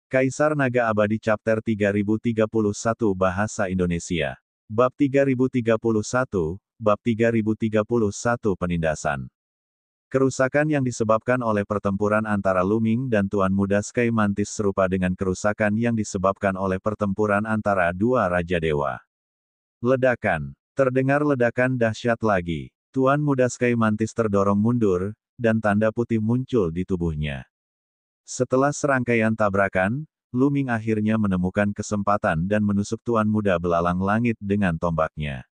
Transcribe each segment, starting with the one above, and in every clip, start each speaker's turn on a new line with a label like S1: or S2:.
S1: Kaisar Naga Abadi Chapter 3031 Bahasa Indonesia. Bab 3031, Bab 3031 Penindasan. Kerusakan yang disebabkan oleh pertempuran antara Luming dan Tuan Muda Sky Mantis serupa dengan kerusakan yang disebabkan oleh pertempuran antara dua Raja Dewa. Ledakan. Terdengar ledakan dahsyat lagi. Tuan Muda Sky Mantis terdorong mundur, dan tanda putih muncul di tubuhnya. Setelah serangkaian tabrakan, Luming akhirnya menemukan kesempatan dan menusuk Tuan Muda Belalang Langit dengan tombaknya.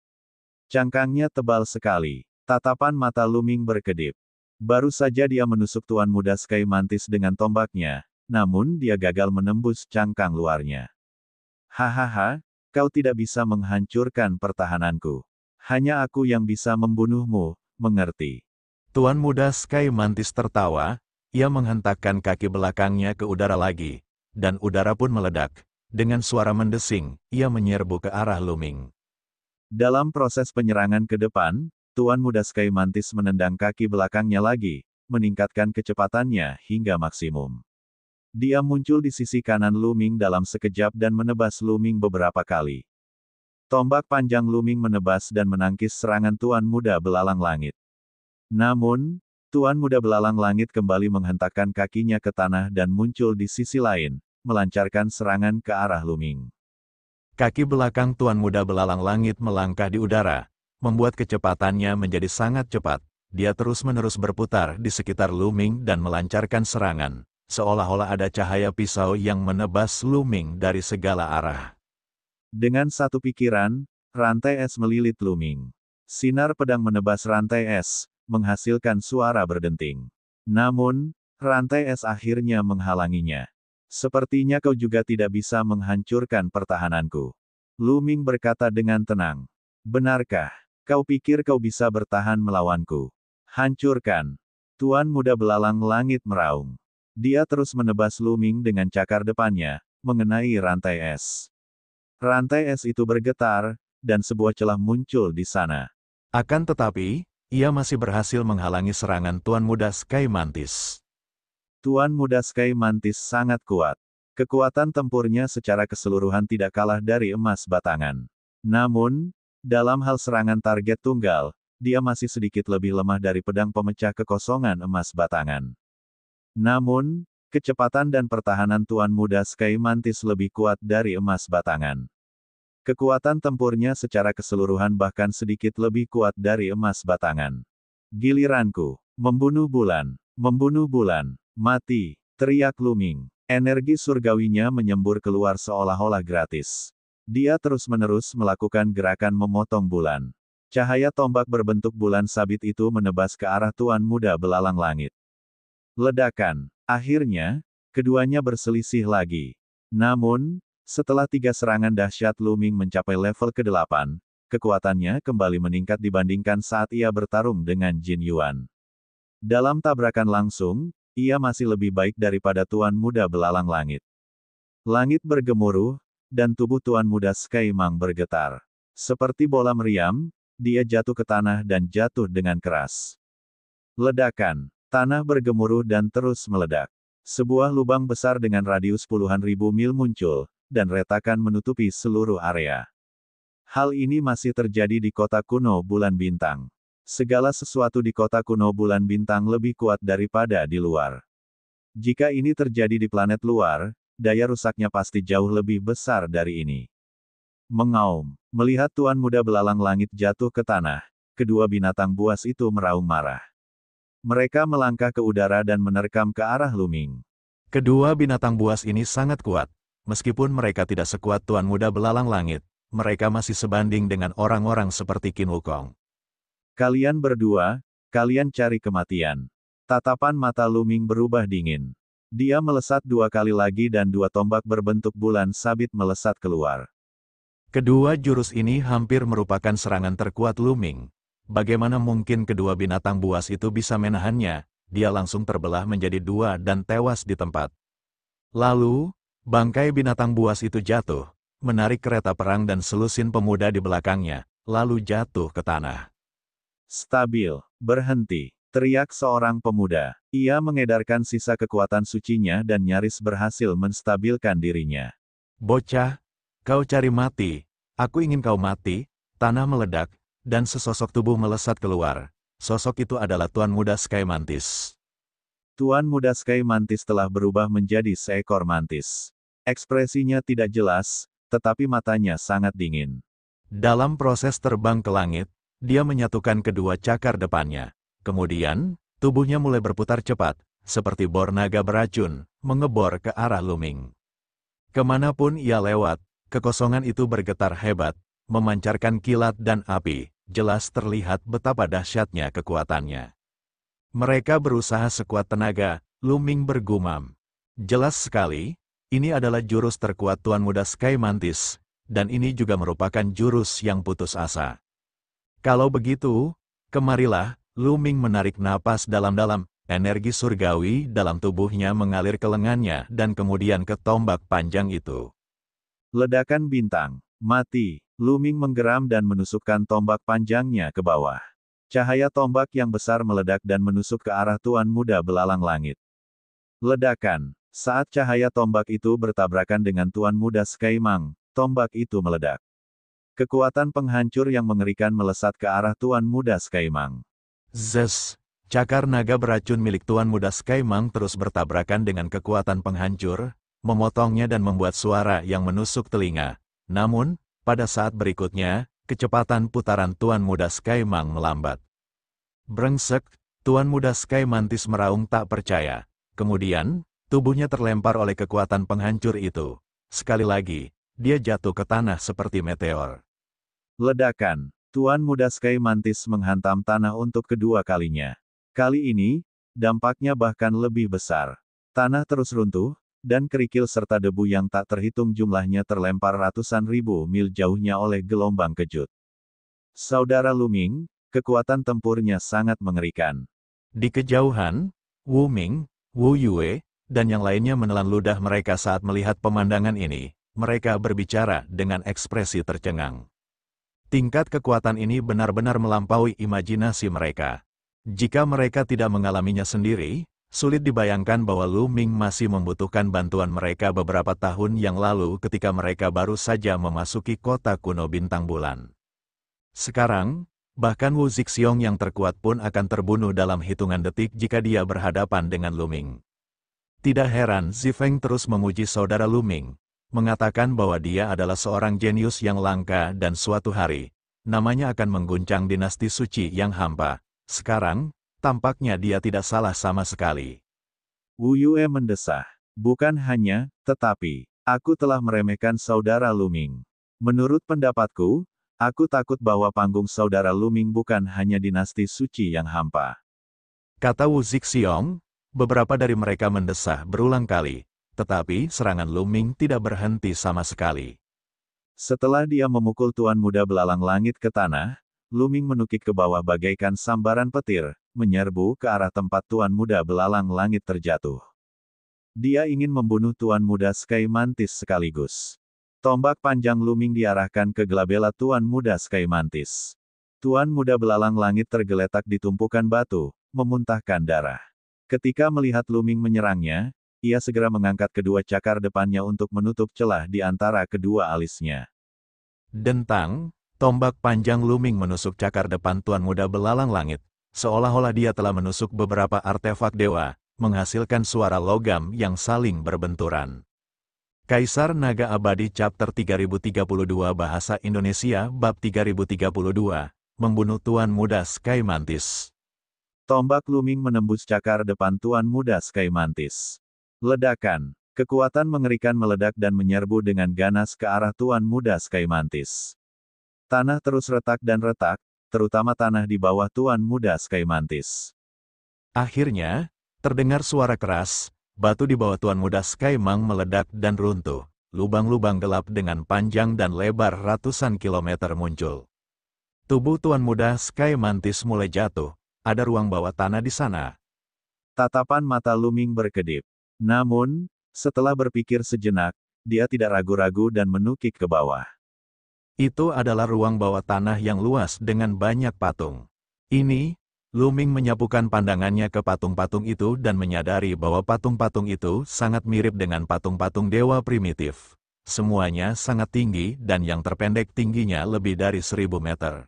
S1: Cangkangnya tebal sekali. Tatapan mata Luming berkedip. Baru saja dia menusuk Tuan Muda Sky Mantis dengan tombaknya, namun dia gagal menembus cangkang luarnya. Hahaha, kau tidak bisa menghancurkan pertahananku. Hanya aku yang bisa membunuhmu, mengerti?
S2: Tuan Muda Sky Mantis tertawa. Ia menghentakkan kaki belakangnya ke udara lagi, dan udara pun meledak. Dengan suara mendesing, ia menyerbu ke arah Luming.
S1: Dalam proses penyerangan ke depan, Tuan Muda Sky Mantis menendang kaki belakangnya lagi, meningkatkan kecepatannya hingga maksimum. Dia muncul di sisi kanan Luming dalam sekejap dan menebas Luming beberapa kali. Tombak panjang Luming menebas dan menangkis serangan Tuan Muda Belalang Langit. Namun, Tuan Muda Belalang Langit kembali menghentakkan kakinya ke tanah dan muncul di sisi lain, melancarkan serangan ke arah Luming.
S2: Kaki belakang Tuan Muda Belalang Langit melangkah di udara, membuat kecepatannya menjadi sangat cepat. Dia terus-menerus berputar di sekitar Luming dan melancarkan serangan, seolah-olah ada cahaya pisau yang menebas Luming dari segala arah.
S1: Dengan satu pikiran, rantai es melilit Luming. Sinar pedang menebas rantai es, menghasilkan suara berdenting. Namun, rantai es akhirnya menghalanginya. Sepertinya kau juga tidak bisa menghancurkan pertahananku. Luming berkata dengan tenang. Benarkah? Kau pikir kau bisa bertahan melawanku? Hancurkan. Tuan Muda Belalang Langit meraung. Dia terus menebas Luming dengan cakar depannya, mengenai rantai es. Rantai es itu bergetar, dan sebuah celah muncul di sana.
S2: Akan tetapi, ia masih berhasil menghalangi serangan Tuan Muda Sky Mantis.
S1: Tuan Muda Sky Mantis sangat kuat. Kekuatan tempurnya secara keseluruhan tidak kalah dari emas batangan. Namun, dalam hal serangan target tunggal, dia masih sedikit lebih lemah dari pedang pemecah kekosongan emas batangan. Namun, kecepatan dan pertahanan Tuan Muda Sky Mantis lebih kuat dari emas batangan. Kekuatan tempurnya secara keseluruhan bahkan sedikit lebih kuat dari emas batangan. Giliranku, membunuh bulan, mati, teriak Luming. Energi surgawinya menyembur keluar seolah-olah gratis. Dia terus-menerus melakukan gerakan memotong bulan. Cahaya tombak berbentuk bulan sabit itu menebas ke arah Tuan Muda Belalang Langit. Ledakan. Akhirnya, keduanya berselisih lagi. Namun, setelah 3 serangan dahsyat Luming mencapai level ke-8, kekuatannya kembali meningkat dibandingkan saat ia bertarung dengan Jin Yuan. Dalam tabrakan langsung, ia masih lebih baik daripada Tuan Muda Belalang Langit. Langit bergemuruh, dan tubuh Tuan Muda Sky Mang bergetar. Seperti bola meriam, dia jatuh ke tanah dan jatuh dengan keras. Ledakan. Tanah bergemuruh dan terus meledak. Sebuah lubang besar dengan radius puluhan ribu mil muncul, dan retakan menutupi seluruh area. Hal ini masih terjadi di kota kuno Bulan Bintang. Segala sesuatu di kota kuno Bulan Bintang lebih kuat daripada di luar. Jika ini terjadi di planet luar, daya rusaknya pasti jauh lebih besar dari ini. Mengaum. Melihat Tuan Muda Belalang Langit jatuh ke tanah, kedua binatang buas itu meraung marah. Mereka melangkah ke udara dan menerkam ke arah Luming.
S2: Kedua binatang buas ini sangat kuat. Meskipun mereka tidak sekuat Tuan Muda Belalang Langit, mereka masih sebanding dengan orang-orang seperti Qin Wukong.
S1: Kalian berdua, kalian cari kematian. Tatapan mata Luming berubah dingin. Dia melesat 2 kali lagi dan 2 tombak berbentuk bulan sabit melesat keluar.
S2: Kedua jurus ini hampir merupakan serangan terkuat Luming. Bagaimana mungkin kedua binatang buas itu bisa menahannya? Dia langsung terbelah menjadi 2 dan tewas di tempat. Lalu, bangkai binatang buas itu jatuh, menarik kereta perang dan selusin pemuda di belakangnya, lalu jatuh ke tanah.
S1: Stabil, berhenti. Teriak seorang pemuda. Ia mengedarkan sisa kekuatan sucinya dan nyaris berhasil menstabilkan dirinya.
S2: Bocah, kau cari mati. Aku ingin kau mati. Tanah meledak, dan sesosok tubuh melesat keluar. Sosok itu adalah Tuan Muda Sky Mantis.
S1: Tuan Muda Sky Mantis telah berubah menjadi seekor mantis. Ekspresinya tidak jelas, tetapi matanya sangat dingin.
S2: Dalam proses terbang ke langit, dia menyatukan kedua cakar depannya. Kemudian, tubuhnya mulai berputar cepat, seperti bor naga beracun, mengebor ke arah Luming. Kemanapun ia lewat, kekosongan itu bergetar hebat, memancarkan kilat dan api, jelas terlihat betapa dahsyatnya kekuatannya. Mereka berusaha sekuat tenaga, Luming bergumam. Jelas sekali, ini adalah jurus terkuat Tuan Muda Sky Mantis, dan ini juga merupakan jurus yang putus asa. Kalau begitu, kemarilah. Luming menarik napas dalam-dalam, energi surgawi dalam tubuhnya mengalir ke lengannya dan kemudian ke tombak panjang itu.
S1: Ledakan bintang. Mati. Luming menggeram dan menusukkan tombak panjangnya ke bawah. Cahaya tombak yang besar meledak dan menusuk ke arah Tuan Muda belalang langit. Ledakan. Saat cahaya tombak itu bertabrakan dengan Tuan Muda Sky Mang, tombak itu meledak. Kekuatan penghancur yang mengerikan melesat ke arah Tuan Muda Sky Mang.
S2: Zes, cakar naga beracun milik Tuan Muda Sky Mang terus bertabrakan dengan kekuatan penghancur, memotongnya dan membuat suara yang menusuk telinga. Namun, pada saat berikutnya, kecepatan putaran Tuan Muda Sky Mang melambat. Brengsek, Tuan Muda Sky Mantis meraung tak percaya. Kemudian, tubuhnya terlempar oleh kekuatan penghancur itu. Sekali lagi, dia jatuh ke tanah seperti meteor.
S1: Ledakan. Tuan Muda Sky Mantis menghantam tanah untuk kedua kalinya. Kali ini, dampaknya bahkan lebih besar. Tanah terus runtuh, dan kerikil serta debu yang tak terhitung jumlahnya terlempar ratusan ribu mil jauhnya oleh gelombang kejut. Saudara Luming, kekuatan tempurnya sangat mengerikan.
S2: Di kejauhan, Wu Ming, Wu Yue, dan yang lainnya menelan ludah mereka saat melihat pemandangan ini. Mereka berbicara dengan ekspresi tercengang. Tingkat kekuatan ini benar-benar melampaui imajinasi mereka. Jika mereka tidak mengalaminya sendiri, sulit dibayangkan bahwa Luming masih membutuhkan bantuan mereka beberapa tahun yang lalu ketika mereka baru saja memasuki kota kuno Bintang Bulan. Sekarang, bahkan Wu Zixiong yang terkuat pun akan terbunuh dalam hitungan detik jika dia berhadapan dengan Luming. Tidak heran Zifeng terus memuji saudara Luming, mengatakan bahwa dia adalah seorang jenius yang langka dan suatu hari, namanya akan mengguncang dinasti suci yang hampa. Sekarang, tampaknya dia tidak salah sama sekali.
S1: Wu Yue mendesah. Bukan hanya, tetapi, aku telah meremehkan saudara Luming. Menurut pendapatku, aku takut bahwa panggung saudara Luming bukan hanya dinasti suci yang hampa.
S2: Kata Wu Zixiong, beberapa dari mereka mendesah berulang kali. Tetapi serangan Luming tidak berhenti sama sekali.
S1: Setelah dia memukul Tuan Muda Belalang Langit ke tanah, Luming menukik ke bawah bagaikan sambaran petir, menyerbu ke arah tempat Tuan Muda Belalang Langit terjatuh. Dia ingin membunuh Tuan Muda Sky Mantis sekaligus. Tombak panjang Luming diarahkan ke gelabela Tuan Muda Sky Mantis. Tuan Muda Belalang Langit tergeletak di tumpukan batu, memuntahkan darah. Ketika melihat Luming menyerangnya, ia segera mengangkat kedua cakar depannya untuk menutup celah di antara kedua alisnya.
S2: Dentang, tombak panjang Luming menusuk cakar depan Tuan Muda Belalang Langit, seolah-olah dia telah menusuk beberapa artefak dewa, menghasilkan suara logam yang saling berbenturan. Kaisar Naga Abadi Chapter 3032 Bahasa Indonesia Bab 3032, Membunuh Tuan Muda Sky Mantis.
S1: Tombak Luming menembus cakar depan Tuan Muda Sky Mantis. Ledakan. Kekuatan mengerikan meledak dan menyerbu dengan ganas ke arah Tuan Muda Sky Mantis. Tanah terus retak dan retak, terutama tanah di bawah Tuan Muda Sky Mantis.
S2: Akhirnya, terdengar suara keras, batu di bawah Tuan Muda Sky Mang meledak dan runtuh. Lubang-lubang gelap dengan panjang dan lebar ratusan kilometer muncul. Tubuh Tuan Muda Sky Mantis mulai jatuh, ada ruang bawah tanah di sana.
S1: Tatapan mata Luming berkedip. Namun, setelah berpikir sejenak, dia tidak ragu-ragu dan menukik ke bawah.
S2: Itu adalah ruang bawah tanah yang luas dengan banyak patung. Ini Luming menyapukan pandangannya ke patung-patung itu dan menyadari bahwa patung-patung itu sangat mirip dengan patung-patung dewa primitif. Semuanya sangat tinggi dan yang terpendek tingginya lebih dari 1000 meter.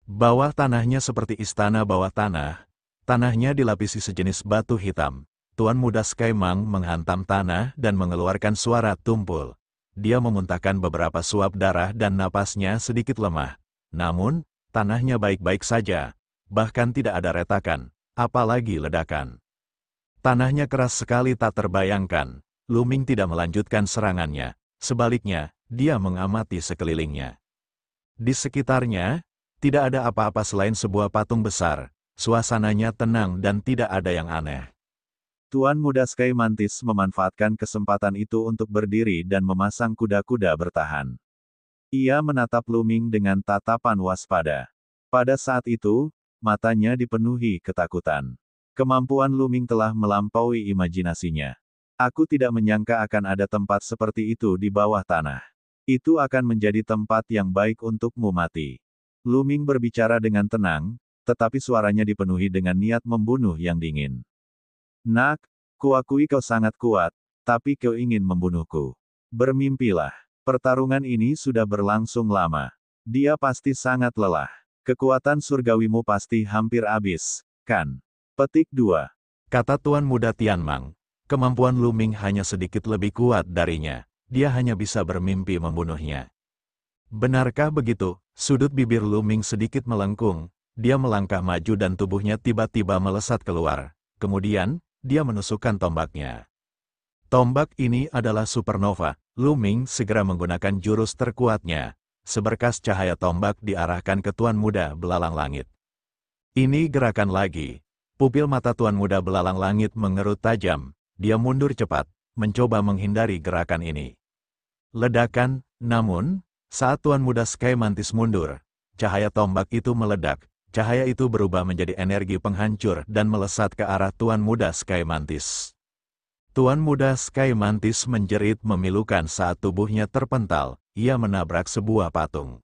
S2: Bawah tanahnya seperti istana bawah tanah. Tanahnya dilapisi sejenis batu hitam. Tuan Muda Skymang menghantam tanah dan mengeluarkan suara tumpul. Dia memuntahkan beberapa suap darah dan napasnya sedikit lemah. Namun, tanahnya baik-baik saja. Bahkan tidak ada retakan, apalagi ledakan. Tanahnya keras sekali tak terbayangkan. Luming tidak melanjutkan serangannya. Sebaliknya, dia mengamati sekelilingnya. Di sekitarnya, tidak ada apa-apa selain sebuah patung besar. Suasananya tenang dan tidak ada yang aneh.
S1: Tuan Muda Sky Mantis memanfaatkan kesempatan itu untuk berdiri dan memasang kuda-kuda bertahan. Ia menatap Luming dengan tatapan waspada. Pada saat itu, matanya dipenuhi ketakutan. Kemampuan Luming telah melampaui imajinasinya. Aku tidak menyangka akan ada tempat seperti itu di bawah tanah. Itu akan menjadi tempat yang baik untukmu mati. Luming berbicara dengan tenang, tetapi suaranya dipenuhi dengan niat membunuh yang dingin. Nak, kuakui kau sangat kuat, tapi kau ingin membunuhku. Bermimpilah. Pertarungan ini sudah berlangsung lama. Dia pasti sangat lelah. Kekuatan surgawimu pasti hampir habis, kan? Petik 2.
S2: Kata Tuan Muda Tianmang. Kemampuan Luming hanya sedikit lebih kuat darinya. Dia hanya bisa bermimpi membunuhnya. Benarkah begitu? Sudut bibir Luming sedikit melengkung. Dia melangkah maju dan tubuhnya tiba-tiba melesat keluar. Kemudian, dia menusukkan tombaknya. Tombak ini adalah supernova. Luming segera menggunakan jurus terkuatnya. Seberkas cahaya tombak diarahkan ke Tuan Muda Belalang Langit. Ini gerakan lagi. Pupil mata Tuan Muda Belalang Langit mengerut tajam. Dia mundur cepat, mencoba menghindari gerakan ini. Ledakan, namun, saat Tuan Muda Sky Mantis mundur, cahaya tombak itu meledak. Cahaya itu berubah menjadi energi penghancur dan melesat ke arah Tuan Muda Sky Mantis. Tuan Muda Sky Mantis menjerit memilukan saat tubuhnya terpental. Ia menabrak sebuah patung.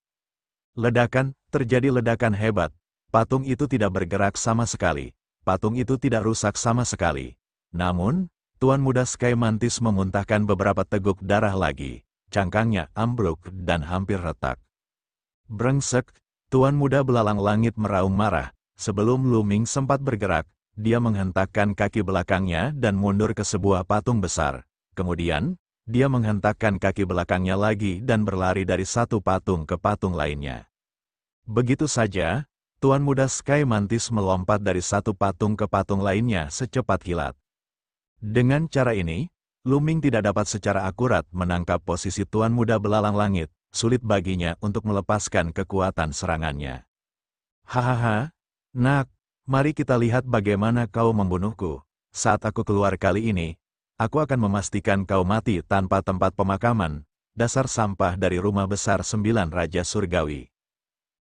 S2: Ledakan, terjadi ledakan hebat. Patung itu tidak bergerak sama sekali. Patung itu tidak rusak sama sekali. Namun, Tuan Muda Sky Mantis memuntahkan beberapa teguk darah lagi. Cangkangnya ambruk dan hampir retak. Brengsek, Tuan Muda Belalang Langit meraung marah. Sebelum Luming sempat bergerak, dia menghentakkan kaki belakangnya dan mundur ke sebuah patung besar. Kemudian, dia menghentakkan kaki belakangnya lagi dan berlari dari satu patung ke patung lainnya. Begitu saja, Tuan Muda Sky Mantis melompat dari satu patung ke patung lainnya secepat kilat. Dengan cara ini, Luming tidak dapat secara akurat menangkap posisi Tuan Muda Belalang Langit. Sulit baginya untuk melepaskan kekuatan serangannya. Hahaha, nak, mari kita lihat bagaimana kau membunuhku. Saat aku keluar kali ini, aku akan memastikan kau mati tanpa tempat pemakaman, dasar sampah dari rumah besar 9 Raja Surgawi.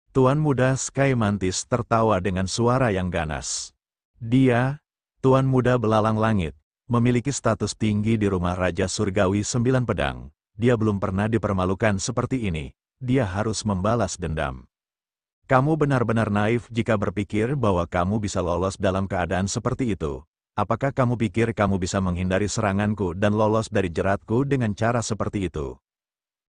S2: Tuan Muda Sky Mantis tertawa dengan suara yang ganas. Dia, Tuan Muda Belalang Langit, memiliki status tinggi di rumah Raja Surgawi 9 Pedang. Dia belum pernah dipermalukan seperti ini. Dia harus membalas dendam. Kamu benar-benar naif jika berpikir bahwa kamu bisa lolos dalam keadaan seperti itu. Apakah kamu pikir kamu bisa menghindari seranganku dan lolos dari jeratku dengan cara seperti itu?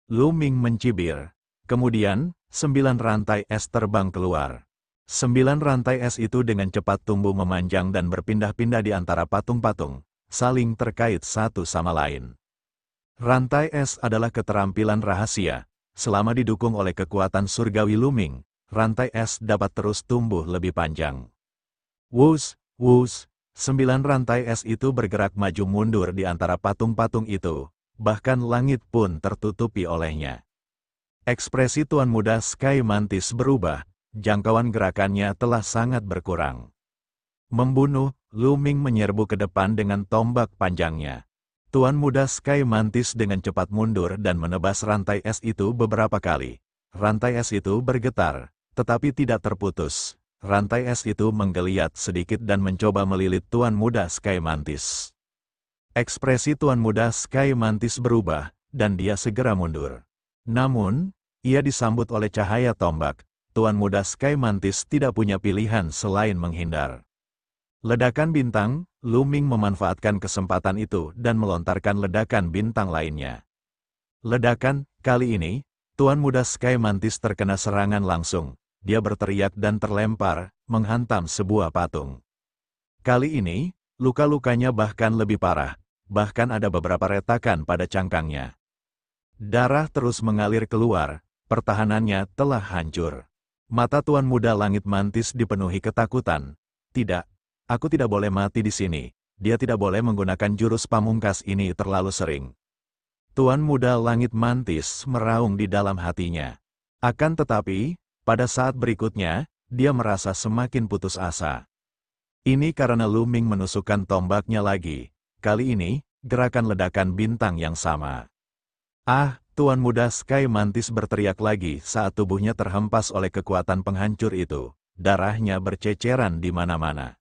S2: Luming mencibir. Kemudian, 9 rantai es terbang keluar. 9 rantai es itu dengan cepat tumbuh memanjang dan berpindah-pindah di antara patung-patung, saling terkait satu sama lain. Rantai es adalah keterampilan rahasia. Selama didukung oleh kekuatan surgawi Luming, rantai es dapat terus tumbuh lebih panjang. Wus, wus, 9 rantai es itu bergerak maju mundur di antara patung-patung itu, bahkan langit pun tertutupi olehnya. Ekspresi Tuan Muda Sky Mantis berubah, jangkauan gerakannya telah sangat berkurang. Membunuh, Luming menyerbu ke depan dengan tombak panjangnya. Tuan Muda Sky Mantis dengan cepat mundur dan menebas rantai es itu beberapa kali. Rantai es itu bergetar, tetapi tidak terputus. Rantai es itu menggeliat sedikit dan mencoba melilit Tuan Muda Sky Mantis. Ekspresi Tuan Muda Sky Mantis berubah, dan dia segera mundur. Namun, ia disambut oleh cahaya tombak. Tuan Muda Sky Mantis tidak punya pilihan selain menghindar. Ledakan bintang, Lu Ming memanfaatkan kesempatan itu dan melontarkan ledakan bintang lainnya. Ledakan, kali ini, Tuan Muda Sky Mantis terkena serangan langsung. Dia berteriak dan terlempar, menghantam sebuah patung. Kali ini, luka-lukanya bahkan lebih parah, bahkan ada beberapa retakan pada cangkangnya. Darah terus mengalir keluar, pertahanannya telah hancur. Mata Tuan Muda Langit Mantis dipenuhi ketakutan. Tidak, aku tidak boleh mati di sini. Dia tidak boleh menggunakan jurus pamungkas ini terlalu sering. Tuan Muda Langit Mantis meraung di dalam hatinya. Akan tetapi, pada saat berikutnya, dia merasa semakin putus asa. Ini karena Lu Ming menusukkan tombaknya lagi. Kali ini, gerakan ledakan bintang yang sama. Ah, Tuan Muda Sky Mantis berteriak lagi saat tubuhnya terhempas oleh kekuatan penghancur itu. Darahnya berceceran di mana-mana.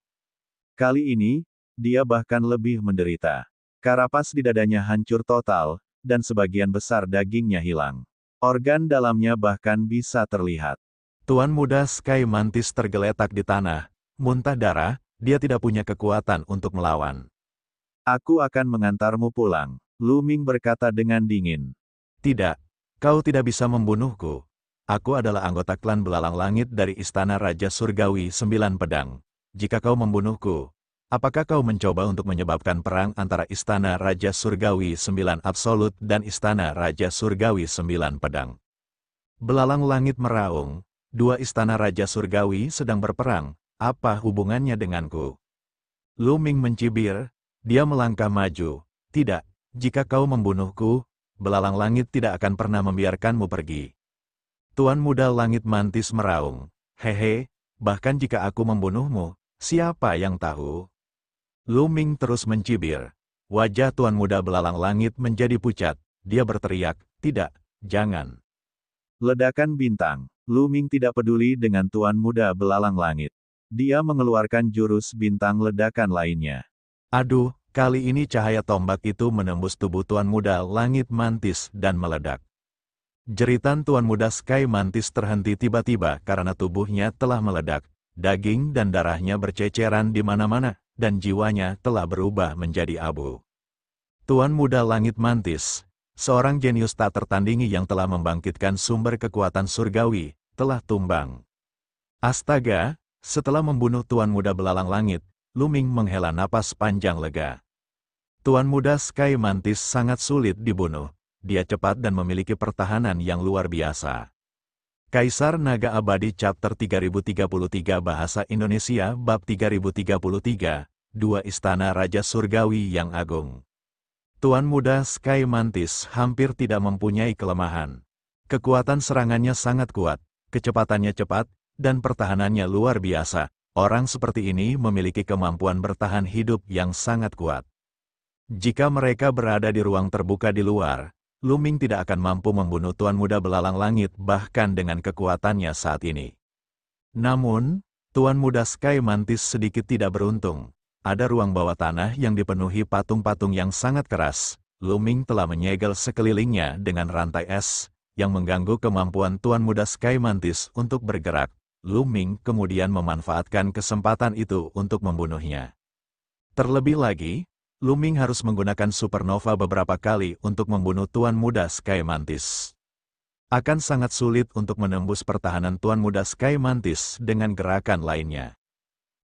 S1: Kali ini, dia bahkan lebih menderita. Karapas di dadanya hancur total, dan sebagian besar dagingnya hilang. Organ dalamnya bahkan bisa terlihat.
S2: Tuan Muda Sky Mantis tergeletak di tanah, muntah darah, dia tidak punya kekuatan untuk melawan.
S1: Aku akan mengantarmu pulang, Lu Ming berkata dengan dingin.
S2: Tidak, kau tidak bisa membunuhku. Aku adalah anggota klan Belalang Langit dari Istana Raja Surgawi 9 Pedang. Jika kau membunuhku, apakah kau mencoba untuk menyebabkan perang antara Istana Raja Surgawi 9 Absolut dan Istana Raja Surgawi 9 Pedang? Belalang Langit meraung, dua Istana Raja Surgawi sedang berperang, apa hubungannya denganku? Lu Ming mencibir, dia melangkah maju. Tidak, jika kau membunuhku, Belalang Langit tidak akan pernah membiarkanmu pergi. Tuan Muda Langit Mantis meraung. Hehe, bahkan jika aku membunuhmu, siapa yang tahu? Lu Ming terus mencibir. Wajah Tuan Muda Belalang Langit menjadi pucat. Dia berteriak, tidak, jangan.
S1: Ledakan bintang. Lu Ming tidak peduli dengan Tuan Muda Belalang Langit. Dia mengeluarkan jurus bintang ledakan lainnya.
S2: Aduh, kali ini cahaya tombak itu menembus tubuh Tuan Muda Langit Mantis dan meledak. Jeritan Tuan Muda Sky Mantis terhenti tiba-tiba karena tubuhnya telah meledak, daging dan darahnya berceceran di mana-mana, dan jiwanya telah berubah menjadi abu. Tuan Muda Langit Mantis, seorang jenius tak tertandingi yang telah membangkitkan sumber kekuatan surgawi, telah tumbang. Astaga, setelah membunuh Tuan Muda Belalang Langit, Lu Ming menghela napas panjang lega. Tuan Muda Sky Mantis sangat sulit dibunuh. Dia cepat dan memiliki pertahanan yang luar biasa. Kaisar Naga Abadi Chapter 3033 Bahasa Indonesia Bab 3033, Dua Istana Raja Surgawi yang Agung. Tuan Muda Sky Mantis hampir tidak mempunyai kelemahan. Kekuatan serangannya sangat kuat, kecepatannya cepat, dan pertahanannya luar biasa. Orang seperti ini memiliki kemampuan bertahan hidup yang sangat kuat. Jika mereka berada di ruang terbuka di luar, Lu Ming tidak akan mampu membunuh Tuan Muda Belalang Langit bahkan dengan kekuatannya saat ini. Namun, Tuan Muda Sky Mantis sedikit tidak beruntung. Ada ruang bawah tanah yang dipenuhi patung-patung yang sangat keras. Lu Ming telah menyegel sekelilingnya dengan rantai es, yang mengganggu kemampuan Tuan Muda Sky Mantis untuk bergerak. Lu Ming kemudian memanfaatkan kesempatan itu untuk membunuhnya. Terlebih lagi, Lu Ming harus menggunakan supernova beberapa kali untuk membunuh Tuan Muda Sky Mantis. Akan sangat sulit untuk menembus pertahanan Tuan Muda Sky Mantis dengan gerakan lainnya.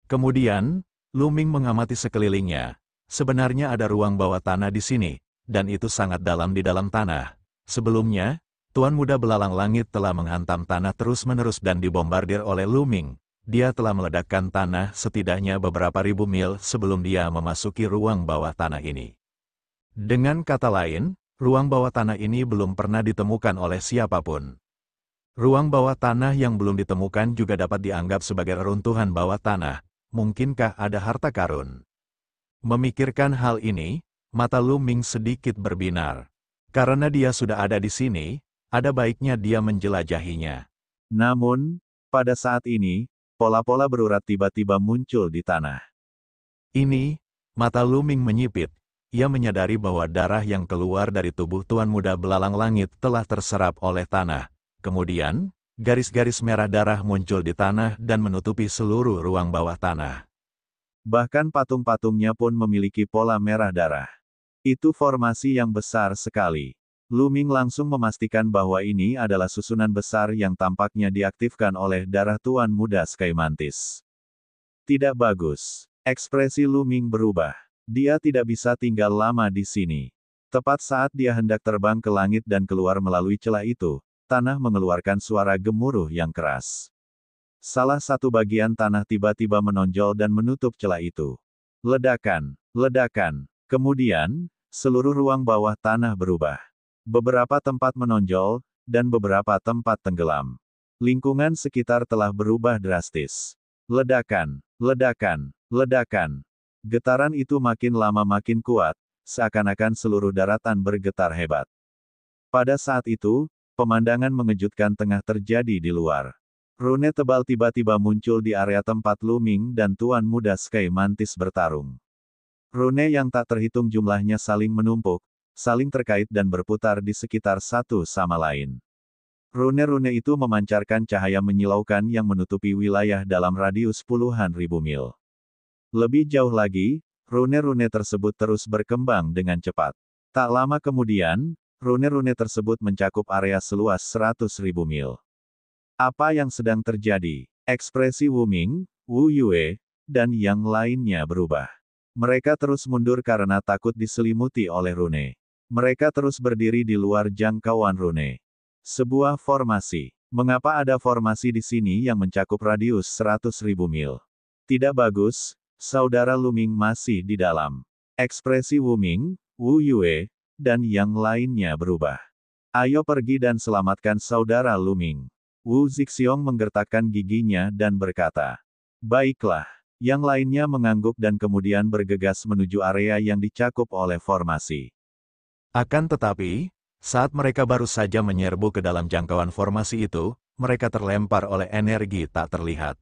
S2: Kemudian, Lu Ming mengamati sekelilingnya. Sebenarnya ada ruang bawah tanah di sini, dan itu sangat dalam di dalam tanah. Sebelumnya, Tuan Muda Belalang Langit telah menghantam tanah terus-menerus dan dibombardir oleh Lu Ming. Dia telah meledakkan tanah setidaknya beberapa ribu mil sebelum dia memasuki ruang bawah tanah ini. Dengan kata lain, ruang bawah tanah ini belum pernah ditemukan oleh siapapun. Ruang bawah tanah yang belum ditemukan juga dapat dianggap sebagai reruntuhan bawah tanah. Mungkinkah ada harta karun? Memikirkan hal ini, mata Lu Ming sedikit berbinar. Karena dia sudah ada di sini, ada baiknya dia menjelajahinya.
S1: Namun, pada saat ini, pola-pola berurat tiba-tiba muncul di tanah.
S2: Ini, mata Lu Ming menyipit. Ia menyadari bahwa darah yang keluar dari tubuh Tuan Muda Belalang Langit telah terserap oleh tanah. Kemudian, Garis-garis merah darah muncul di tanah dan menutupi seluruh ruang bawah tanah.
S1: Bahkan patung-patungnya pun memiliki pola merah darah. Itu formasi yang besar sekali. Lu Ming langsung memastikan bahwa ini adalah susunan besar yang tampaknya diaktifkan oleh darah Tuan Muda Sky Mantis. Tidak bagus. Ekspresi Lu Ming berubah. Dia tidak bisa tinggal lama di sini. Tepat saat dia hendak terbang ke langit dan keluar melalui celah itu, tanah mengeluarkan suara gemuruh yang keras. Salah satu bagian tanah tiba-tiba menonjol dan menutup celah itu. Ledakan, ledakan. Kemudian, seluruh ruang bawah tanah berubah. Beberapa tempat menonjol, dan beberapa tempat tenggelam. Lingkungan sekitar telah berubah drastis. Ledakan, ledakan, ledakan. Getaran itu makin lama makin kuat, seakan-akan seluruh daratan bergetar hebat. Pada saat itu, pemandangan mengejutkan tengah terjadi di luar. Rune tebal tiba-tiba muncul di area tempat Lu Ming dan Tuan Muda Sky Mantis bertarung. Rune yang tak terhitung jumlahnya saling menumpuk, saling terkait dan berputar di sekitar satu sama lain. Rune-rune itu memancarkan cahaya menyilaukan yang menutupi wilayah dalam radius puluhan ribu mil. Lebih jauh lagi, rune-rune tersebut terus berkembang dengan cepat. Tak lama kemudian, rune-rune tersebut mencakup area seluas 100.000 mil. Apa yang sedang terjadi? Ekspresi Wu Ming, Wu Yue, dan yang lainnya berubah. Mereka terus mundur karena takut diselimuti oleh rune. Mereka terus berdiri di luar jangkauan rune. Sebuah formasi. Mengapa ada formasi di sini yang mencakup radius 100.000 mil? Tidak bagus. Saudara Lu Ming masih di dalam. Ekspresi Wu Ming, Wu Yue, dan yang lainnya berubah. Ayo pergi dan selamatkan saudara Lu Ming. Wu Zixiong menggertakkan giginya dan berkata. Baiklah. Yang lainnya mengangguk dan kemudian bergegas menuju area yang dicakup oleh formasi.
S2: Akan tetapi, saat mereka baru saja menyerbu ke dalam jangkauan formasi itu, mereka terlempar oleh energi tak terlihat.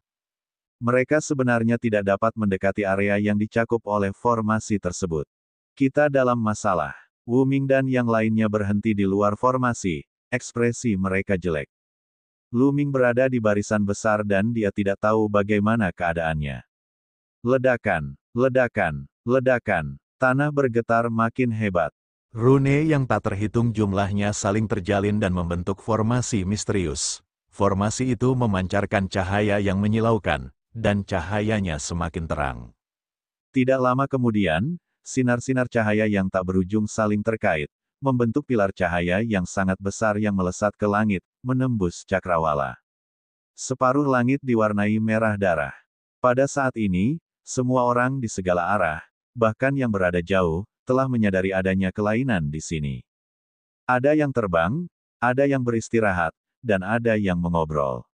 S1: Mereka sebenarnya tidak dapat mendekati area yang dicakup oleh formasi tersebut. Kita dalam masalah. Wu Ming dan yang lainnya berhenti di luar formasi, ekspresi mereka jelek. Lu Ming berada di barisan besar dan dia tidak tahu bagaimana keadaannya. Ledakan, ledakan, ledakan. Tanah bergetar makin hebat.
S2: Rune yang tak terhitung jumlahnya saling terjalin dan membentuk formasi misterius. Formasi itu memancarkan cahaya yang menyilaukan, dan cahayanya semakin terang.
S1: Tidak lama kemudian, sinar-sinar cahaya yang tak berujung saling terkait, membentuk pilar cahaya yang sangat besar yang melesat ke langit, menembus cakrawala. Separuh langit diwarnai merah darah. Pada saat ini, semua orang di segala arah, bahkan yang berada jauh, telah menyadari adanya kelainan di sini. Ada yang terbang, ada yang beristirahat, dan ada yang mengobrol.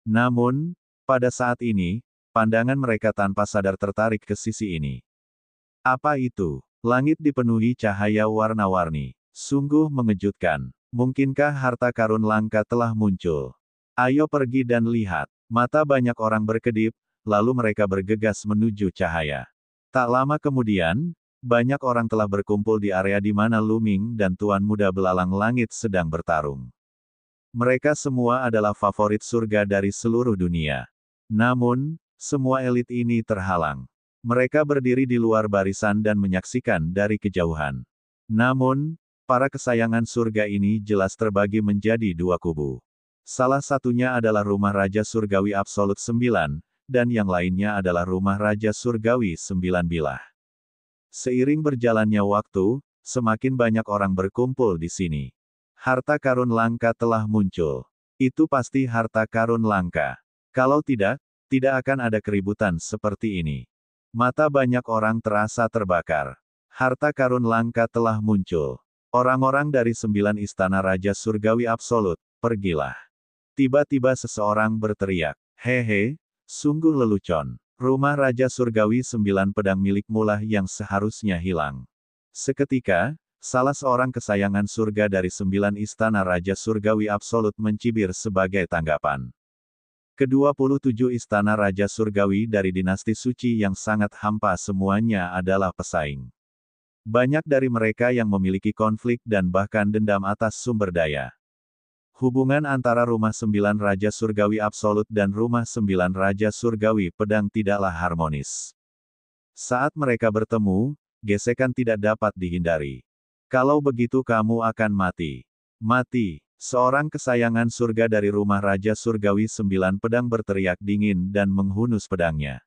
S1: Namun, pada saat ini, pandangan mereka tanpa sadar tertarik ke sisi ini. Apa itu? Langit dipenuhi cahaya warna-warni. Sungguh mengejutkan. Mungkinkah harta karun langka telah muncul? Ayo pergi dan lihat. Mata banyak orang berkedip, lalu mereka bergegas menuju cahaya. Tak lama kemudian, banyak orang telah berkumpul di area di mana Lu Ming dan Tuan Muda Belalang Langit sedang bertarung. Mereka semua adalah favorit surga dari seluruh dunia. Namun, semua elit ini terhalang. Mereka berdiri di luar barisan dan menyaksikan dari kejauhan. Namun, para kesayangan surga ini jelas terbagi menjadi dua kubu. Salah satunya adalah rumah Raja Surgawi Absolut 9, dan yang lainnya adalah rumah Raja Surgawi 9 Bilah. Seiring berjalannya waktu, semakin banyak orang berkumpul di sini. Harta karun langka telah muncul. Itu pasti harta karun langka. Kalau tidak, tidak akan ada keributan seperti ini. Mata banyak orang terasa terbakar. Harta karun langka telah muncul. Orang-orang dari 9 istana Raja Surgawi Absolut, pergilah. Tiba-tiba seseorang berteriak, hehe, sungguh lelucon. Rumah Raja Surgawi 9 pedang milikmu lah yang seharusnya hilang. Seketika, salah seorang kesayangan surga dari 9 istana Raja Surgawi Absolut mencibir sebagai tanggapan. Ke-27 istana Raja Surgawi dari dinasti suci yang sangat hampa semuanya adalah pesaing. Banyak dari mereka yang memiliki konflik dan bahkan dendam atas sumber daya. Hubungan antara Rumah Sembilan Raja Surgawi Absolut dan Rumah Sembilan Raja Surgawi Pedang tidaklah harmonis. Saat mereka bertemu, gesekan tidak dapat dihindari. Kalau begitu kamu akan mati. Mati. Seorang kesayangan surga dari Rumah Raja Surgawi Sembilan Pedang berteriak dingin dan menghunus pedangnya.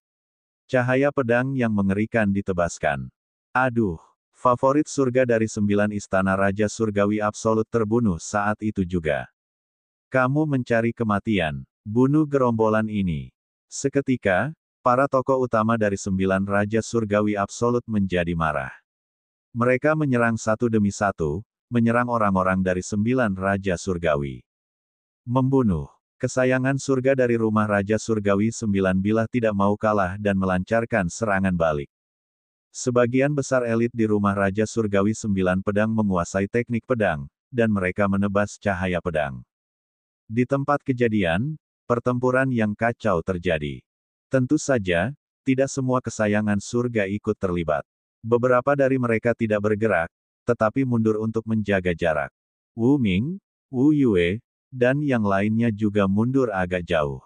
S1: Cahaya pedang yang mengerikan ditebaskan. Aduh, favorit surga dari 9 istana Raja Surgawi Absolut terbunuh saat itu juga. Kamu mencari kematian. Bunuh gerombolan ini. Seketika, para tokoh utama dari 9 Raja Surgawi Absolut menjadi marah. Mereka menyerang satu demi satu, menyerang orang-orang dari 9 Raja Surgawi. Membunuh. Kesayangan surga dari Rumah Raja Surgawi 9 Bilah tidak mau kalah dan melancarkan serangan balik. Sebagian besar elit di Rumah Raja Surgawi 9 Pedang menguasai teknik pedang, dan mereka menebas cahaya pedang. Di tempat kejadian, pertempuran yang kacau terjadi. Tentu saja, tidak semua kesayangan surga ikut terlibat. Beberapa dari mereka tidak bergerak, tetapi mundur untuk menjaga jarak. Wu Ming, Wu Yue, dan yang lainnya juga mundur agak jauh.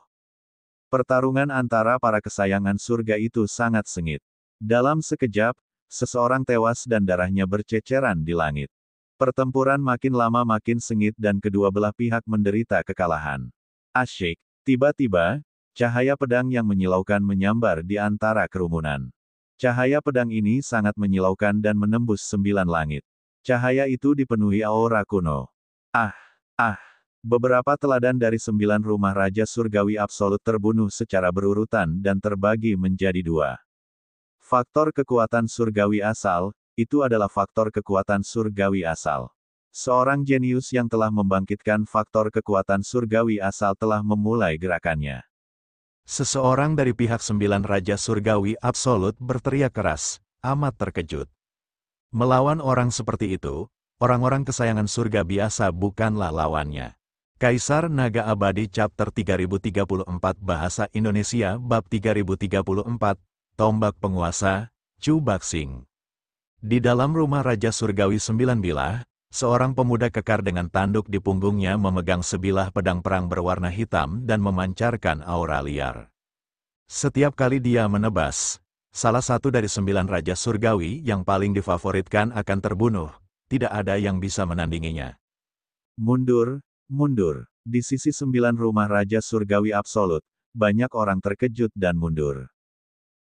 S1: Pertarungan antara para kesayangan surga itu sangat sengit. Dalam sekejap, seseorang tewas dan darahnya berceceran di langit. Pertempuran makin lama makin sengit dan kedua belah pihak menderita kekalahan. Asyik, tiba-tiba, cahaya pedang yang menyilaukan menyambar di antara kerumunan. Cahaya pedang ini sangat menyilaukan dan menembus 9 langit. Cahaya itu dipenuhi aura kuno. Beberapa teladan dari 9 Rumah Raja Surgawi Absolut terbunuh secara berurutan dan terbagi menjadi 2. Faktor kekuatan surgawi asal, itu adalah faktor kekuatan surgawi asal. Seorang jenius yang telah membangkitkan faktor kekuatan surgawi asal telah memulai gerakannya.
S2: Seseorang dari pihak 9 Raja Surgawi Absolut berteriak keras, amat terkejut. Melawan orang seperti itu, orang-orang kesayangan surga biasa bukanlah lawannya. Kaisar Naga Abadi Chapter 3034 Bahasa Indonesia Bab 3034, Tombak Penguasa, Chu Baxing. Di dalam Rumah Raja Surgawi 9 Bilah, seorang pemuda kekar dengan tanduk di punggungnya memegang sebilah pedang perang berwarna hitam dan memancarkan aura liar. Setiap kali dia menebas, salah satu dari 9 Raja Surgawi yang paling difavoritkan akan terbunuh, tidak ada yang bisa menandinginya.
S1: Mundur, mundur. Di sisi 9 Rumah Raja Surgawi Absolut, banyak orang terkejut dan mundur.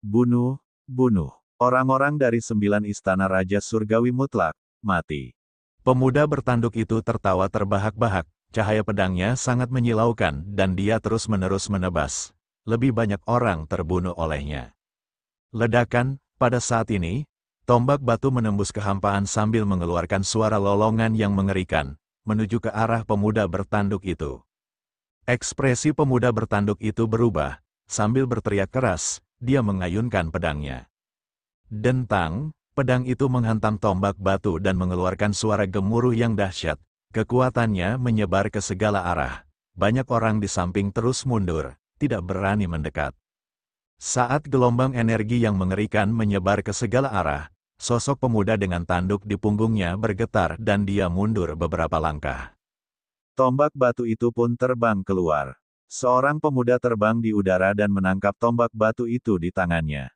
S1: Bunuh, bunuh. Orang-orang dari 9 istana Raja Surgawi mutlak, mati.
S2: Pemuda bertanduk itu tertawa terbahak-bahak, cahaya pedangnya sangat menyilaukan dan dia terus-menerus menebas. Lebih banyak orang terbunuh olehnya. Ledakan, pada saat ini, tombak batu menembus kehampaan sambil mengeluarkan suara lolongan yang mengerikan, menuju ke arah pemuda bertanduk itu. Ekspresi pemuda bertanduk itu berubah, sambil berteriak keras, dia mengayunkan pedangnya. Dentang, pedang itu menghantam tombak batu dan mengeluarkan suara gemuruh yang dahsyat. Kekuatannya menyebar ke segala arah. Banyak orang di samping terus mundur, tidak berani mendekat. Saat gelombang energi yang mengerikan menyebar ke segala arah, sosok pemuda dengan tanduk di punggungnya bergetar dan dia mundur beberapa langkah.
S1: Tombak batu itu pun terbang keluar. Seorang pemuda terbang di udara dan menangkap tombak batu itu di tangannya.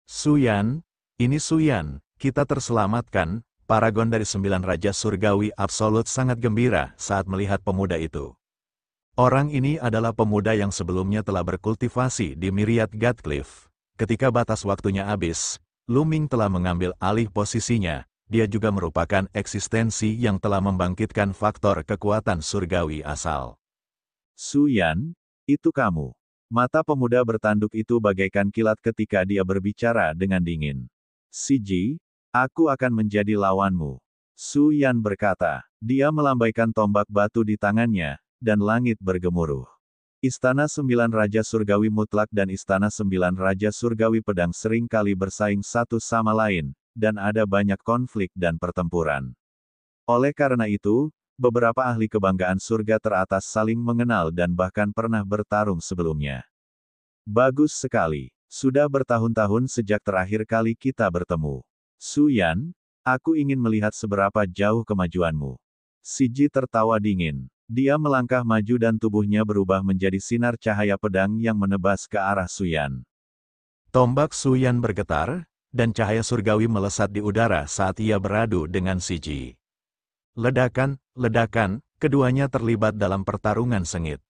S2: Suyan, ini Suyan, kita terselamatkan. Paragon dari 9 Raja Surgawi Absolut sangat gembira saat melihat pemuda itu. Orang ini adalah pemuda yang sebelumnya telah berkultivasi di Myriad Godcliff. Ketika batas waktunya habis, Lu Ming telah mengambil alih posisinya. Dia juga merupakan eksistensi yang telah membangkitkan faktor kekuatan surgawi asal.
S1: Suyan, itu kamu. Mata pemuda bertanduk itu bagaikan kilat ketika dia berbicara dengan dingin. Siji, aku akan menjadi lawanmu. Su Yan berkata. Dia melambaikan tombak batu di tangannya, dan langit bergemuruh. Istana 9 Raja Surgawi Mutlak dan Istana 9 Raja Surgawi Pedang sering kali bersaing satu sama lain, dan ada banyak konflik dan pertempuran. Oleh karena itu, beberapa ahli kebanggaan surga teratas saling mengenal dan bahkan pernah bertarung sebelumnya. Bagus sekali. Sudah bertahun-tahun sejak terakhir kali kita bertemu. Su Yan, aku ingin melihat seberapa jauh kemajuanmu. Siji tertawa dingin. Dia melangkah maju dan tubuhnya berubah menjadi sinar cahaya pedang yang menebas ke arah Suyan.
S2: Tombak Suyan bergetar, dan cahaya surgawi melesat di udara saat ia beradu dengan Siji. Ledakan, keduanya terlibat dalam pertarungan sengit.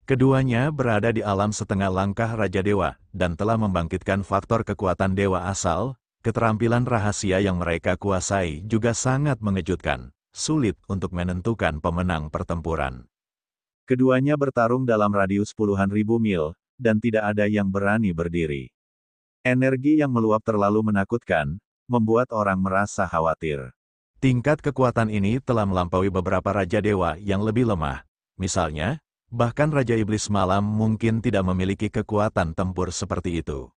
S2: Keduanya berada di alam setengah langkah Raja Dewa, dan telah membangkitkan faktor kekuatan Dewa asal. Keterampilan rahasia yang mereka kuasai juga sangat mengejutkan. Sulit untuk menentukan pemenang pertempuran.
S1: Keduanya bertarung dalam radius puluhan ribu mil, dan tidak ada yang berani berdiri. Energi yang meluap terlalu menakutkan, membuat orang merasa khawatir.
S2: Tingkat kekuatan ini telah melampaui beberapa Raja Dewa yang lebih lemah. Misalnya, bahkan Raja Iblis Malam mungkin tidak memiliki kekuatan tempur seperti itu.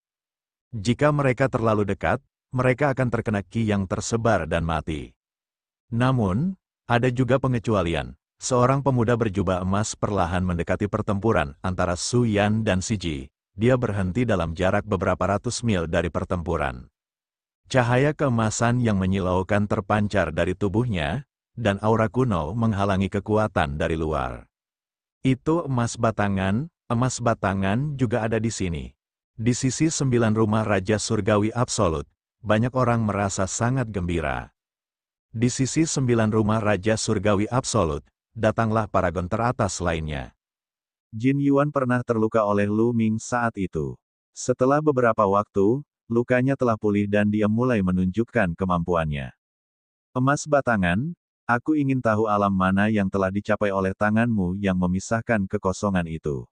S2: Jika mereka terlalu dekat, mereka akan terkena ki yang tersebar dan mati. Namun, ada juga pengecualian. Seorang pemuda berjubah emas perlahan mendekati pertempuran antara Suyan dan Siji. Dia berhenti dalam jarak beberapa ratus mil dari pertempuran. Cahaya keemasan yang menyilaukan terpancar dari tubuhnya, dan aura kuno menghalangi kekuatan dari luar. Itu emas batangan juga ada di sini. Di sisi 9 rumah Raja Surgawi Absolut, banyak orang merasa sangat gembira. Di sisi 9 rumah Raja Surgawi Absolut, datanglah paragon teratas lainnya.
S1: Jin Yuan pernah terluka oleh Lu Ming saat itu. Setelah beberapa waktu, lukanya telah pulih dan dia mulai menunjukkan kemampuannya. Emas batangan, aku ingin tahu alam mana yang telah dicapai oleh tanganmu yang memisahkan kekosongan itu.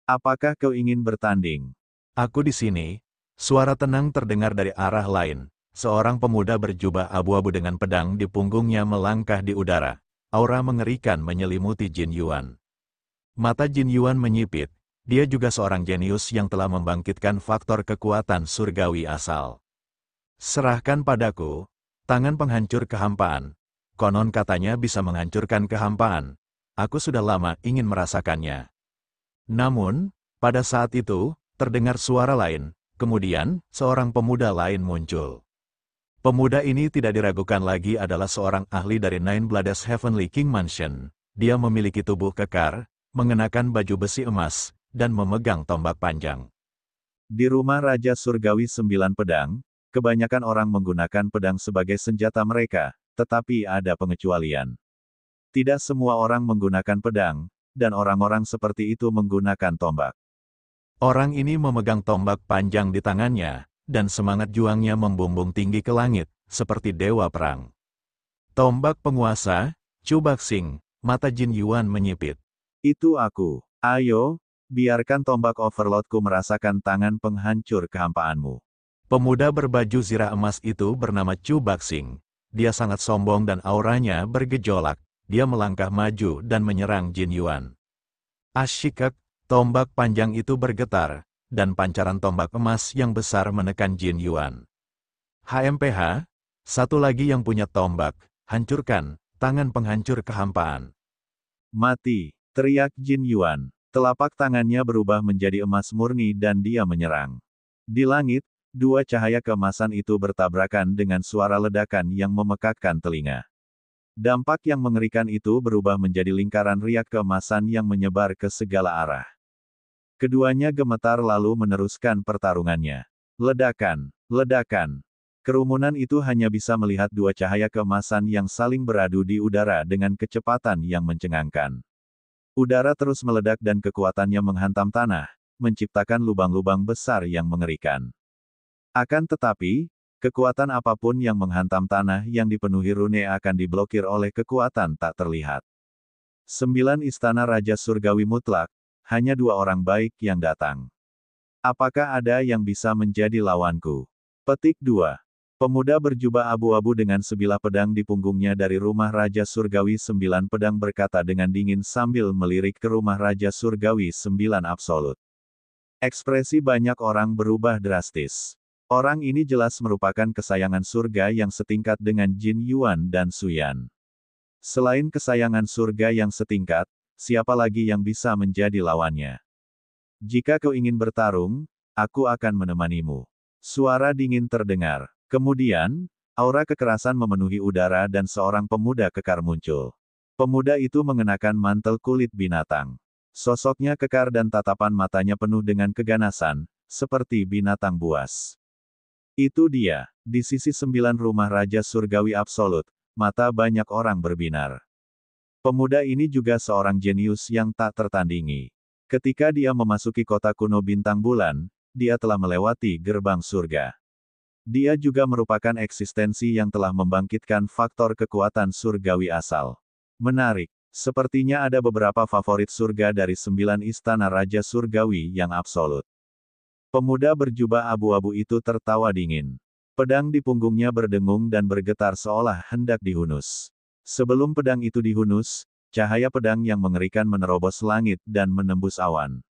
S1: Apakah kau ingin bertanding?
S2: Aku di sini. Suara tenang terdengar dari arah lain. Seorang pemuda berjubah abu-abu dengan pedang di punggungnya melangkah di udara. Aura mengerikan menyelimuti Jin Yuan. Mata Jin Yuan menyipit. Dia juga seorang jenius yang telah membangkitkan faktor kekuatan surgawi asal. Serahkan padaku, tangan penghancur kehampaan. Konon katanya bisa menghancurkan kehampaan. Aku sudah lama ingin merasakannya. Namun, pada saat itu, terdengar suara lain. Kemudian, seorang pemuda lain muncul. Pemuda ini tidak diragukan lagi adalah seorang ahli dari Nine Blades Heavenly King Mansion. Dia memiliki tubuh kekar, mengenakan baju besi emas, dan memegang tombak panjang.
S1: Di rumah Raja Surgawi 9 Pedang, kebanyakan orang menggunakan pedang sebagai senjata mereka, tetapi ada pengecualian. Tidak semua orang menggunakan pedang, dan orang-orang seperti itu menggunakan tombak.
S2: Orang ini memegang tombak panjang di tangannya, dan semangat juangnya membumbung tinggi ke langit, seperti dewa perang. Tombak penguasa, Chu Baxing, mata Jin Yuan menyipit.
S1: Itu aku. Ayo, biarkan tombak overloadku merasakan tangan penghancur kehampaanmu.
S2: Pemuda berbaju zirah emas itu bernama Chu Baxing. Dia sangat sombong dan auranya bergejolak. Dia melangkah maju dan menyerang Jin Yuan. Asyikek, tombak panjang itu bergetar, dan pancaran tombak emas yang besar menekan Jin Yuan. HMPH, satu lagi yang punya tombak, hancurkan, tangan penghancur kehampaan.
S1: Mati, teriak Jin Yuan. Telapak tangannya berubah menjadi emas murni dan dia menyerang. Di langit, dua cahaya keemasan itu bertabrakan dengan suara ledakan yang memekakkan telinga. Dampak yang mengerikan itu berubah menjadi lingkaran riak keemasan yang menyebar ke segala arah. Keduanya gemetar lalu meneruskan pertarungannya. Ledakan, ledakan. Kerumunan itu hanya bisa melihat dua cahaya keemasan yang saling beradu di udara dengan kecepatan yang mencengangkan. Udara terus meledak dan kekuatannya menghantam tanah, menciptakan lubang-lubang besar yang mengerikan. Akan tetapi, kekuatan apapun yang menghantam tanah yang dipenuhi rune akan diblokir oleh kekuatan tak terlihat. 9 istana Raja Surgawi Mutlak, hanya 2 orang baik yang datang. Apakah ada yang bisa menjadi lawanku? Petik 2. Pemuda berjubah abu-abu dengan sebilah pedang di punggungnya dari rumah Raja Surgawi 9 Pedang berkata dengan dingin sambil melirik ke rumah Raja Surgawi 9 Absolut. Ekspresi banyak orang berubah drastis. Orang ini jelas merupakan kesayangan surga yang setingkat dengan Jin Yuan dan Suyan. Selain kesayangan surga yang setingkat, siapa lagi yang bisa menjadi lawannya? Jika kau ingin bertarung, aku akan menemanimu. Suara dingin terdengar. Kemudian, aura kekerasan memenuhi udara dan seorang pemuda kekar muncul. Pemuda itu mengenakan mantel kulit binatang. Sosoknya kekar dan tatapan matanya penuh dengan keganasan, seperti binatang buas. Itu dia, di sisi 9 rumah Raja Surgawi Absolut, mata banyak orang berbinar. Pemuda ini juga seorang jenius yang tak tertandingi. Ketika dia memasuki kota kuno bintang bulan, dia telah melewati gerbang surga. Dia juga merupakan eksistensi yang telah membangkitkan faktor kekuatan surgawi asal. Menarik, sepertinya ada beberapa favorit surga dari 9 istana Raja Surgawi yang absolut. Pemuda berjubah abu-abu itu tertawa dingin. Pedang di punggungnya berdengung dan bergetar seolah hendak dihunus. Sebelum pedang itu dihunus, cahaya pedang yang mengerikan menerobos langit dan menembus awan.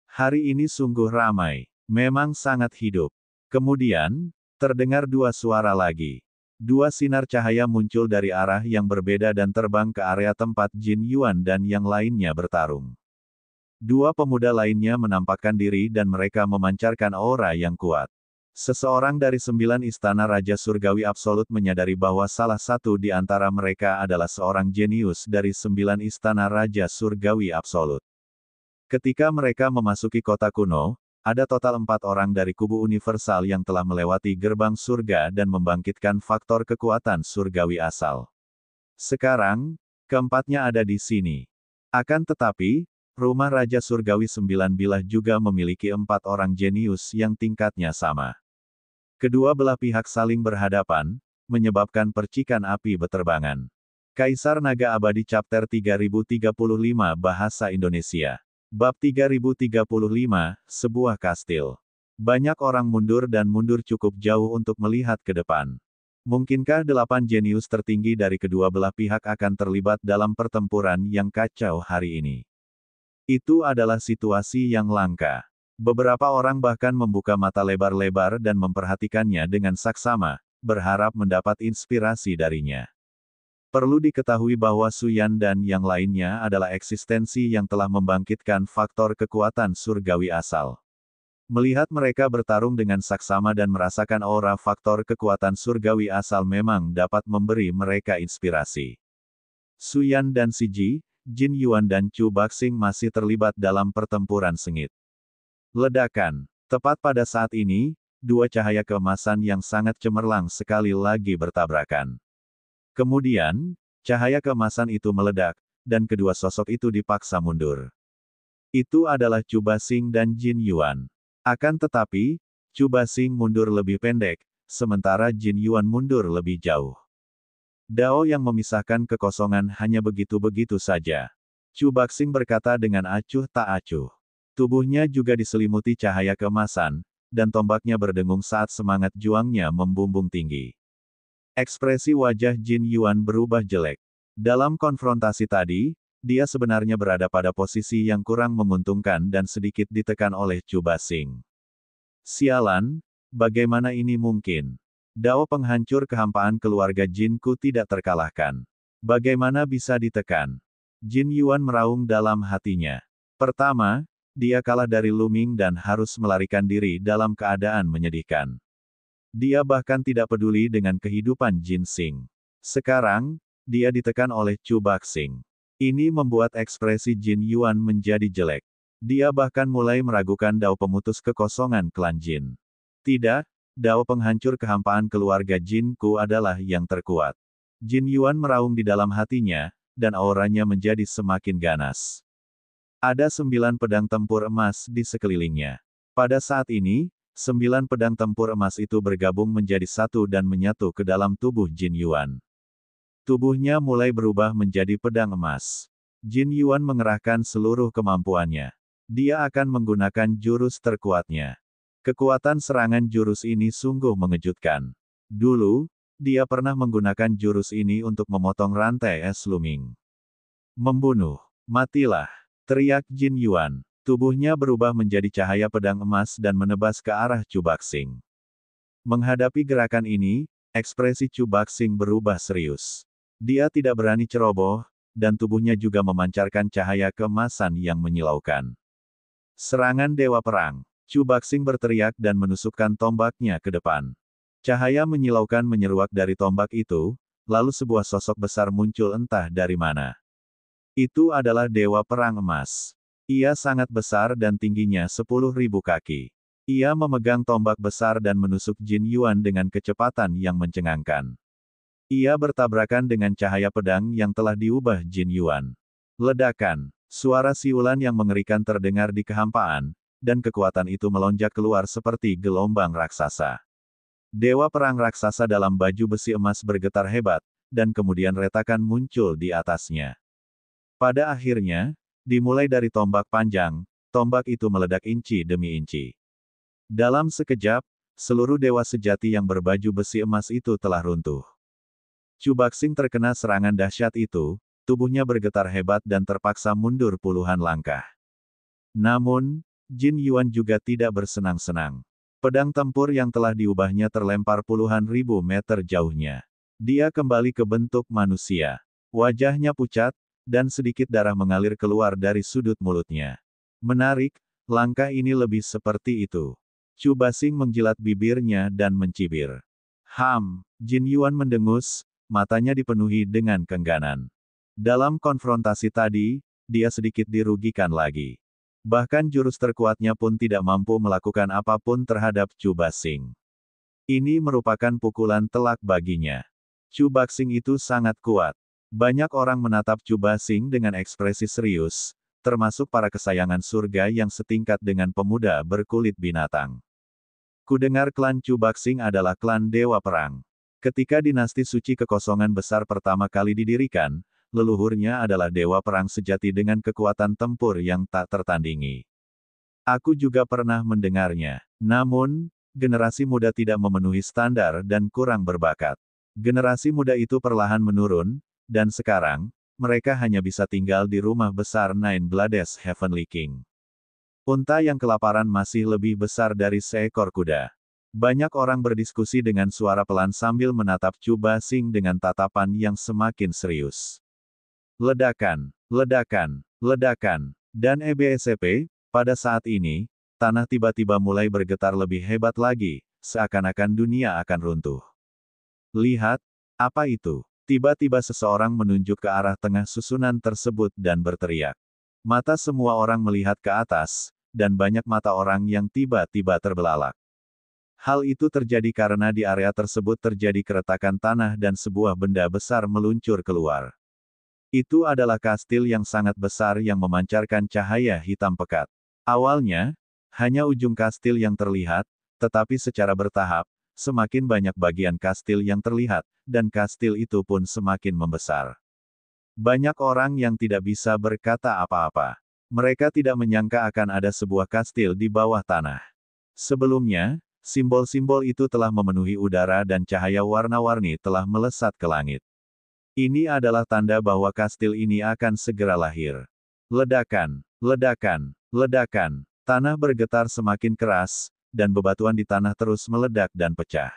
S1: Hari ini sungguh ramai, memang sangat hidup. Kemudian, terdengar dua suara lagi. Dua sinar cahaya muncul dari arah yang berbeda dan terbang ke area tempat Jin Yuan dan yang lainnya bertarung. Dua pemuda lainnya menampakkan diri dan mereka memancarkan aura yang kuat. Seseorang dari 9 istana Raja Surgawi Absolut menyadari bahwa salah satu di antara mereka adalah seorang jenius dari 9 istana Raja Surgawi Absolut. Ketika mereka memasuki kota kuno, ada total 4 orang dari kubu universal yang telah melewati gerbang surga dan membangkitkan faktor kekuatan surgawi asal. Sekarang, keempatnya ada di sini. Akan tetapi, rumah Raja Surgawi 9 bilah juga memiliki 4 orang jenius yang tingkatnya sama. Kedua belah pihak saling berhadapan, menyebabkan percikan api beterbangan. Kaisar Naga Abadi Chapter 3035 Bahasa Indonesia. Bab 3035, sebuah kastil. Banyak orang mundur dan mundur cukup jauh untuk melihat ke depan. Mungkinkah 8 jenius tertinggi dari kedua belah pihak akan terlibat dalam pertempuran yang kacau hari ini? Itu adalah situasi yang langka. Beberapa orang bahkan membuka mata lebar-lebar dan memperhatikannya dengan saksama, berharap mendapat inspirasi darinya. Perlu diketahui bahwa Su Yan dan yang lainnya adalah eksistensi yang telah membangkitkan faktor kekuatan surgawi asal. Melihat mereka bertarung dengan saksama dan merasakan aura faktor kekuatan surgawi asal memang dapat memberi mereka inspirasi. Su Yan dan Si Ji, Jin Yuan dan Chu Baxing masih terlibat dalam pertempuran sengit. Ledakan. Tepat pada saat ini, dua cahaya keemasan yang sangat cemerlang sekali lagi bertabrakan. Kemudian, cahaya keemasan itu meledak, dan kedua sosok itu dipaksa mundur. Itu adalah Chu Baxing dan Jin Yuan. Akan tetapi, Chu Baxing mundur lebih pendek, sementara Jin Yuan mundur lebih jauh. Dao yang memisahkan kekosongan hanya begitu-begitu saja. Chu Baxing berkata dengan acuh tak acuh. Tubuhnya juga diselimuti cahaya keemasan, dan tombaknya berdengung saat semangat juangnya membumbung tinggi. Ekspresi wajah Jin Yuan berubah jelek. Dalam konfrontasi tadi, dia sebenarnya berada pada posisi yang kurang menguntungkan dan sedikit ditekan oleh Chu Baxing. Sialan, bagaimana ini mungkin? Dao penghancur kehampaan keluarga Jinku tidak terkalahkan. Bagaimana bisa ditekan? Jin Yuan meraung dalam hatinya. Pertama, dia kalah dari Lu Ming dan harus melarikan diri dalam keadaan menyedihkan. Dia bahkan tidak peduli dengan kehidupan Jin Xing. Sekarang, dia ditekan oleh Chu Baxing. Ini membuat ekspresi Jin Yuan menjadi jelek. Dia bahkan mulai meragukan Dao pemutus kekosongan klan Jin. Tidak, Dao penghancur kehampaan keluarga Jinku adalah yang terkuat. Jin Yuan meraung di dalam hatinya, dan auranya menjadi semakin ganas. Ada 9 pedang tempur emas di sekelilingnya. Pada saat ini, 9 pedang tempur emas itu bergabung menjadi satu dan menyatu ke dalam tubuh Jin Yuan. Tubuhnya mulai berubah menjadi pedang emas. Jin Yuan mengerahkan seluruh kemampuannya. Dia akan menggunakan jurus terkuatnya. Kekuatan serangan jurus ini sungguh mengejutkan. Dulu, dia pernah menggunakan jurus ini untuk memotong rantai es Lu Ming. Membunuh. Matilah, teriak Jin Yuan. Tubuhnya berubah menjadi cahaya pedang emas dan menebas ke arah Chu Baxing. Menghadapi gerakan ini, ekspresi Chu Baxing berubah serius. Dia tidak berani ceroboh, dan tubuhnya juga memancarkan cahaya keemasan yang menyilaukan. Serangan Dewa Perang. Chu Baxing berteriak dan menusukkan tombaknya ke depan. Cahaya menyilaukan menyeruak dari tombak itu, lalu sebuah sosok besar muncul entah dari mana. Itu adalah Dewa Perang Emas. Ia sangat besar dan tingginya 10.000 kaki. Ia memegang tombak besar dan menusuk Jin Yuan dengan kecepatan yang mencengangkan. Ia bertabrakan dengan cahaya pedang yang telah diubah Jin Yuan. Ledakan, suara siulan yang mengerikan terdengar di kehampaan, dan kekuatan itu melonjak keluar seperti gelombang raksasa. Dewa perang raksasa dalam baju besi emas bergetar hebat, dan kemudian retakan muncul di atasnya. Pada akhirnya, dimulai dari tombak panjang, tombak itu meledak inci demi inci. Dalam sekejap, seluruh dewa sejati yang berbaju besi emas itu telah runtuh. Chu Baxing terkena serangan dahsyat itu, tubuhnya bergetar hebat dan terpaksa mundur puluhan langkah. Namun, Jin Yuan juga tidak bersenang-senang. Pedang tempur yang telah diubahnya terlempar puluhan ribu meter jauhnya. Dia kembali ke bentuk manusia. Wajahnya pucat, dan sedikit darah mengalir keluar dari sudut mulutnya. Menarik, langkah ini lebih seperti itu. Chu Baxing menjilat bibirnya dan mencibir. Jin Yuan mendengus, matanya dipenuhi dengan kengganan. Dalam konfrontasi tadi, dia sedikit dirugikan lagi. Bahkan jurus terkuatnya pun tidak mampu melakukan apapun terhadap Chu Baxing. Ini merupakan pukulan telak baginya. Chu Baxing itu sangat kuat. Banyak orang menatap Chu Baxing dengan ekspresi serius, termasuk para kesayangan surga yang setingkat dengan pemuda berkulit binatang. Kudengar klan Chu Baxing adalah klan Dewa Perang. Ketika dinasti suci kekosongan besar pertama kali didirikan, leluhurnya adalah Dewa Perang sejati dengan kekuatan tempur yang tak tertandingi. Aku juga pernah mendengarnya. Namun, generasi muda tidak memenuhi standar dan kurang berbakat. Generasi muda itu perlahan menurun, dan sekarang, mereka hanya bisa tinggal di rumah besar Nine Blades Heavenly King. Unta yang kelaparan masih lebih besar dari seekor kuda. Banyak orang berdiskusi dengan suara pelan sambil menatap Chu Baxing dengan tatapan yang semakin serius. Ledakan, ledakan, ledakan, dan EBSP, pada saat ini, tanah tiba-tiba mulai bergetar lebih hebat lagi, seakan-akan dunia akan runtuh. Lihat, apa itu? Tiba-tiba seseorang menunjuk ke arah tengah susunan tersebut dan berteriak. Mata semua orang melihat ke atas, dan banyak mata orang yang tiba-tiba terbelalak. Hal itu terjadi karena di area tersebut terjadi keretakan tanah dan sebuah benda besar meluncur keluar. Itu adalah kastil yang sangat besar yang memancarkan cahaya hitam pekat. Awalnya, hanya ujung kastil yang terlihat, tetapi secara bertahap, semakin banyak bagian kastil yang terlihat, dan kastil itu pun semakin membesar. Banyak orang yang tidak bisa berkata apa-apa. Mereka tidak menyangka akan ada sebuah kastil di bawah tanah. Sebelumnya, simbol-simbol itu telah memenuhi udara dan cahaya warna-warni telah melesat ke langit. Ini adalah tanda bahwa kastil ini akan segera lahir. Ledakan, ledakan, ledakan. Tanah bergetar semakin keras, dan bebatuan di tanah terus meledak dan pecah.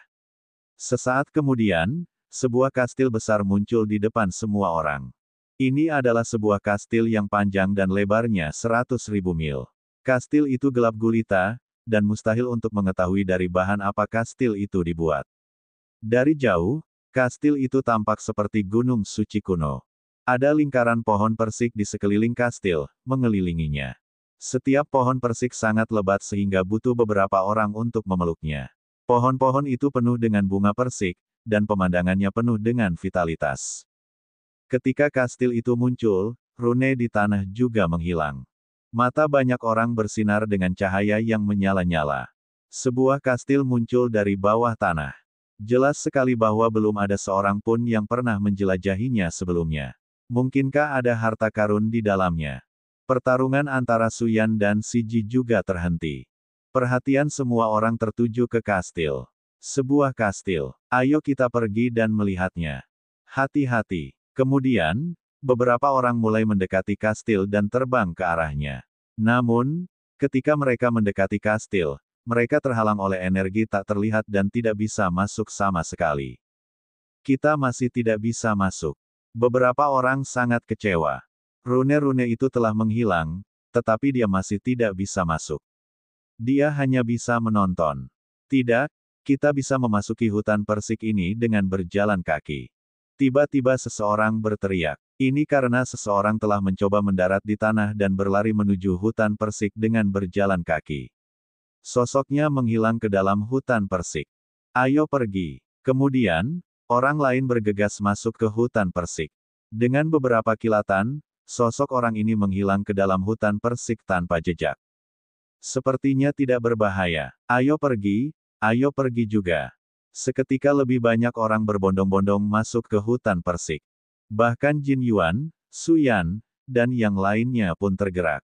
S1: Sesaat kemudian, sebuah kastil besar muncul di depan semua orang. Ini adalah sebuah kastil yang panjang dan lebarnya 100.000 mil. Kastil itu gelap gulita, dan mustahil untuk mengetahui dari bahan apa kastil itu dibuat. Dari jauh, kastil itu tampak seperti gunung suci kuno. Ada lingkaran pohon persik di sekeliling kastil, mengelilinginya. Setiap pohon persik sangat lebat sehingga butuh beberapa orang untuk memeluknya. Pohon-pohon itu penuh dengan bunga persik, dan pemandangannya penuh dengan vitalitas. Ketika kastil itu muncul, rune di tanah juga menghilang. Mata banyak orang bersinar dengan cahaya yang menyala-nyala. Sebuah kastil muncul dari bawah tanah. Jelas sekali bahwa belum ada seorang pun yang pernah menjelajahinya sebelumnya. Mungkinkah ada harta karun di dalamnya? Pertarungan antara Suyan dan Siji juga terhenti. Perhatian semua orang tertuju ke kastil. Sebuah kastil. Ayo kita pergi dan melihatnya. Hati-hati. Kemudian, beberapa orang mulai mendekati kastil dan terbang ke arahnya. Namun, ketika mereka mendekati kastil, mereka terhalang oleh energi tak terlihat dan tidak bisa masuk sama sekali. Kita masih tidak bisa masuk. Beberapa orang sangat kecewa. Rune-rune itu telah menghilang, tetapi dia masih tidak bisa masuk. Dia hanya bisa menonton. Tidak, kita bisa memasuki hutan persik ini dengan berjalan kaki. Tiba-tiba seseorang berteriak. Ini karena seseorang telah mencoba mendarat di tanah dan berlari menuju hutan persik dengan berjalan kaki. Sosoknya menghilang ke dalam hutan persik. Ayo pergi. Kemudian, orang lain bergegas masuk ke hutan persik. Dengan beberapa kilatan, sosok orang ini menghilang ke dalam hutan persik tanpa jejak. Sepertinya tidak berbahaya. Ayo pergi juga. Seketika lebih banyak orang berbondong-bondong masuk ke hutan persik. Bahkan Jin Yuan, Su Yan, dan yang lainnya pun tergerak.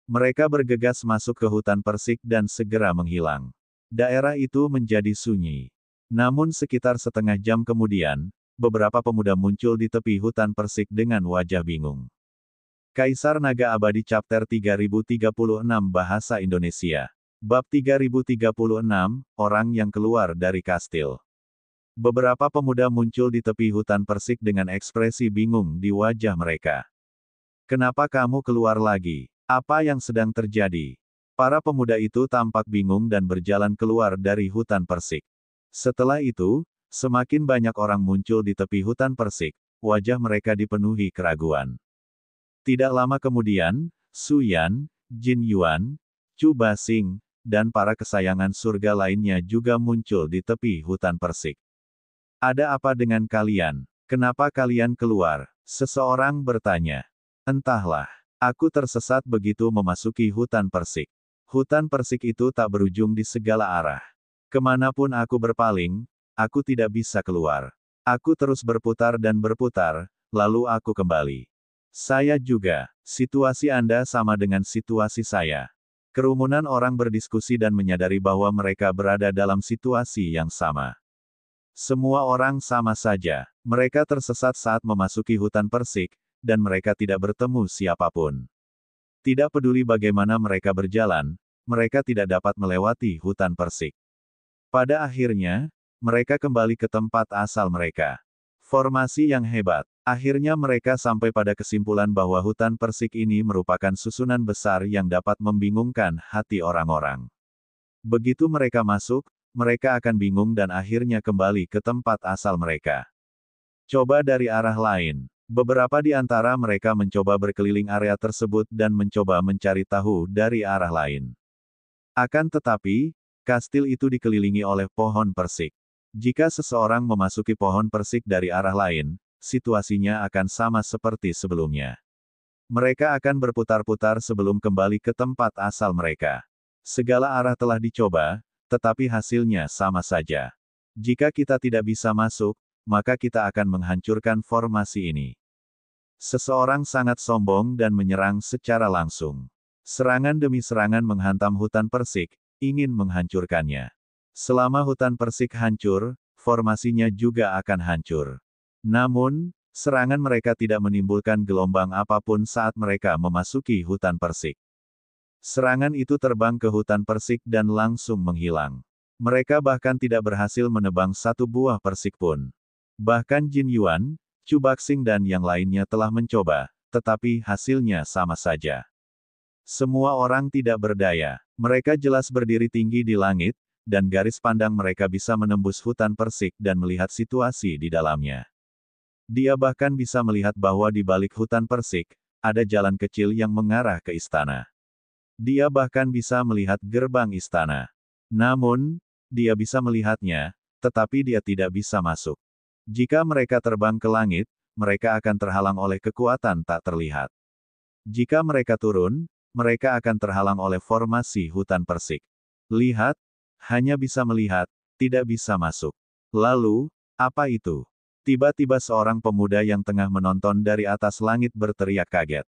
S1: Mereka bergegas masuk ke hutan persik dan segera menghilang. Daerah itu menjadi sunyi. Namun sekitar setengah jam kemudian, beberapa pemuda muncul di tepi hutan persik dengan wajah bingung. Kaisar Naga Abadi Chapter 3036 Bahasa Indonesia. Bab 3036, Orang yang keluar dari kastil. Beberapa pemuda muncul di tepi hutan persik dengan ekspresi bingung di wajah mereka. Kenapa kamu keluar lagi? Apa yang sedang terjadi? Para pemuda itu tampak bingung dan berjalan keluar dari hutan persik. Setelah itu, semakin banyak orang muncul di tepi hutan persik, wajah mereka dipenuhi keraguan. Tidak lama kemudian, Su Yan, Jin Yuan, Chu Basing, dan para kesayangan surga lainnya juga muncul di tepi hutan persik. Ada apa dengan kalian? Kenapa kalian keluar? Seseorang bertanya. Entahlah. Aku tersesat begitu memasuki hutan persik. Hutan persik itu tak berujung di segala arah. Kemanapun aku berpaling, aku tidak bisa keluar. Aku terus berputar dan berputar, lalu aku kembali. Saya juga. Situasi Anda sama dengan situasi saya. Kerumunan orang berdiskusi dan menyadari bahwa mereka berada dalam situasi yang sama. Semua orang sama saja. Mereka tersesat saat memasuki hutan persik, dan mereka tidak bertemu siapapun. Tidak peduli bagaimana mereka berjalan, mereka tidak dapat melewati hutan persik. Pada akhirnya, mereka kembali ke tempat asal mereka. Formasi yang hebat. Akhirnya mereka sampai pada kesimpulan bahwa hutan persik ini merupakan susunan besar yang dapat membingungkan hati orang-orang. Begitu mereka masuk, mereka akan bingung dan akhirnya kembali ke tempat asal mereka. Coba dari arah lain. Beberapa di antara mereka mencoba berkeliling area tersebut dan mencoba mencari tahu dari arah lain. Akan tetapi, kastil itu dikelilingi oleh pohon persik. Jika seseorang memasuki pohon persik dari arah lain, situasinya akan sama seperti sebelumnya. Mereka akan berputar-putar sebelum kembali ke tempat asal mereka. Segala arah telah dicoba, tetapi hasilnya sama saja. Jika kita tidak bisa masuk, maka kita akan menghancurkan formasi ini. Seseorang sangat sombong dan menyerang secara langsung. Serangan demi serangan menghantam hutan persik, ingin menghancurkannya. Selama hutan persik hancur, formasinya juga akan hancur. Namun, serangan mereka tidak menimbulkan gelombang apapun saat mereka memasuki hutan persik. Serangan itu terbang ke hutan persik dan langsung menghilang. Mereka bahkan tidak berhasil menebang satu buah persik pun. Bahkan Jin Yuan, Chu Baxing dan yang lainnya telah mencoba, tetapi hasilnya sama saja. Semua orang tidak berdaya. Mereka jelas berdiri tinggi di langit, dan garis pandang mereka bisa menembus hutan persik dan melihat situasi di dalamnya. Dia bahkan bisa melihat bahwa di balik hutan persik, ada jalan kecil yang mengarah ke istana. Dia bahkan bisa melihat gerbang istana. Namun, dia bisa melihatnya, tetapi dia tidak bisa masuk. Jika mereka terbang ke langit, mereka akan terhalang oleh kekuatan tak terlihat. Jika mereka turun, mereka akan terhalang oleh formasi hutan persik. Lihat, hanya bisa melihat, tidak bisa masuk. Lalu, apa itu? Tiba-tiba seorang pemuda yang tengah menonton dari atas langit berteriak kaget.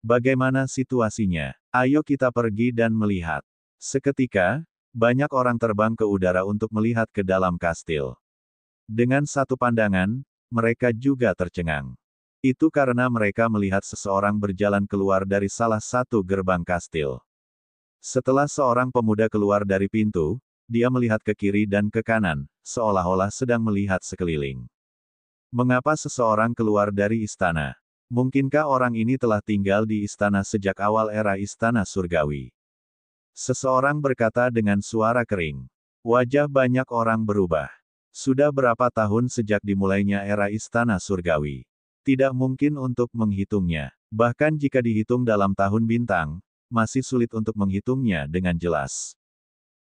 S1: Bagaimana situasinya? Ayo kita pergi dan melihat. Seketika, banyak orang terbang ke udara untuk melihat ke dalam kastil. Dengan satu pandangan, mereka juga tercengang. Itu karena mereka melihat seseorang berjalan keluar dari salah satu gerbang kastil. Setelah seorang pemuda keluar dari pintu, dia melihat ke kiri dan ke kanan, seolah-olah sedang melihat sekeliling. Mengapa seseorang keluar dari istana? Mungkinkah orang ini telah tinggal di istana sejak awal era istana surgawi? Seseorang berkata dengan suara kering. Wajah banyak orang berubah. Sudah berapa tahun sejak dimulainya era Istana Surgawi? Tidak mungkin untuk menghitungnya. Bahkan jika dihitung dalam tahun bintang, masih sulit untuk menghitungnya dengan jelas.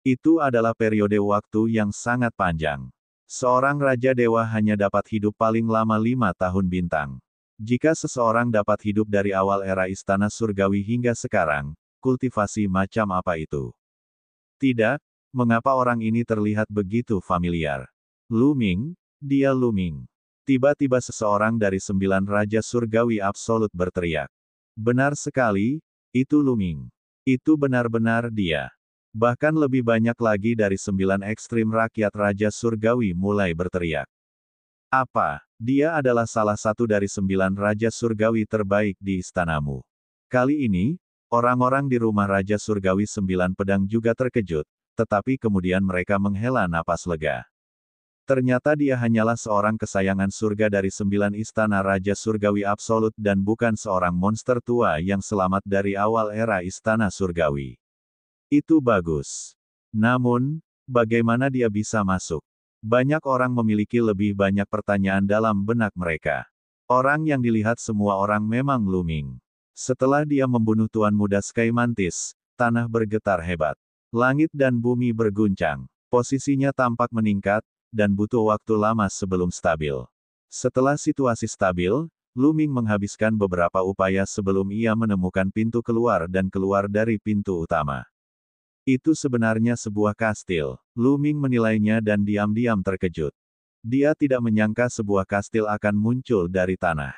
S1: Itu adalah periode waktu yang sangat panjang. Seorang Raja Dewa hanya dapat hidup paling lama 5 tahun bintang. Jika seseorang dapat hidup dari awal era Istana Surgawi hingga sekarang, kultivasi macam apa itu? Tidak, mengapa orang ini terlihat begitu familiar? Luming, dia Luming. Tiba-tiba seseorang dari 9 Raja Surgawi Absolut berteriak. Benar sekali, itu Luming. Itu benar-benar dia. Bahkan lebih banyak lagi dari 9 ekstrim rakyat Raja Surgawi mulai berteriak. Apa? Dia adalah salah satu dari 9 Raja Surgawi terbaik di istanamu. Kali ini, orang-orang di rumah Raja Surgawi 9 Pedang juga terkejut, tetapi kemudian mereka menghela napas lega. Ternyata dia hanyalah seorang kesayangan surga dari 9 istana Raja Surgawi Absolut dan bukan seorang monster tua yang selamat dari awal era Istana Surgawi. Itu bagus. Namun, bagaimana dia bisa masuk? Banyak orang memiliki lebih banyak pertanyaan dalam benak mereka. Orang yang dilihat semua orang memang Luming. Setelah dia membunuh Tuan Muda Sky Mantis, tanah bergetar hebat. Langit dan bumi berguncang. Posisinya tampak meningkat, dan butuh waktu lama sebelum stabil. Setelah situasi stabil, Luming menghabiskan beberapa upaya sebelum ia menemukan pintu keluar dan keluar dari pintu utama. Itu sebenarnya sebuah kastil. Luming menilainya dan diam-diam terkejut. Dia tidak menyangka sebuah kastil akan muncul dari tanah.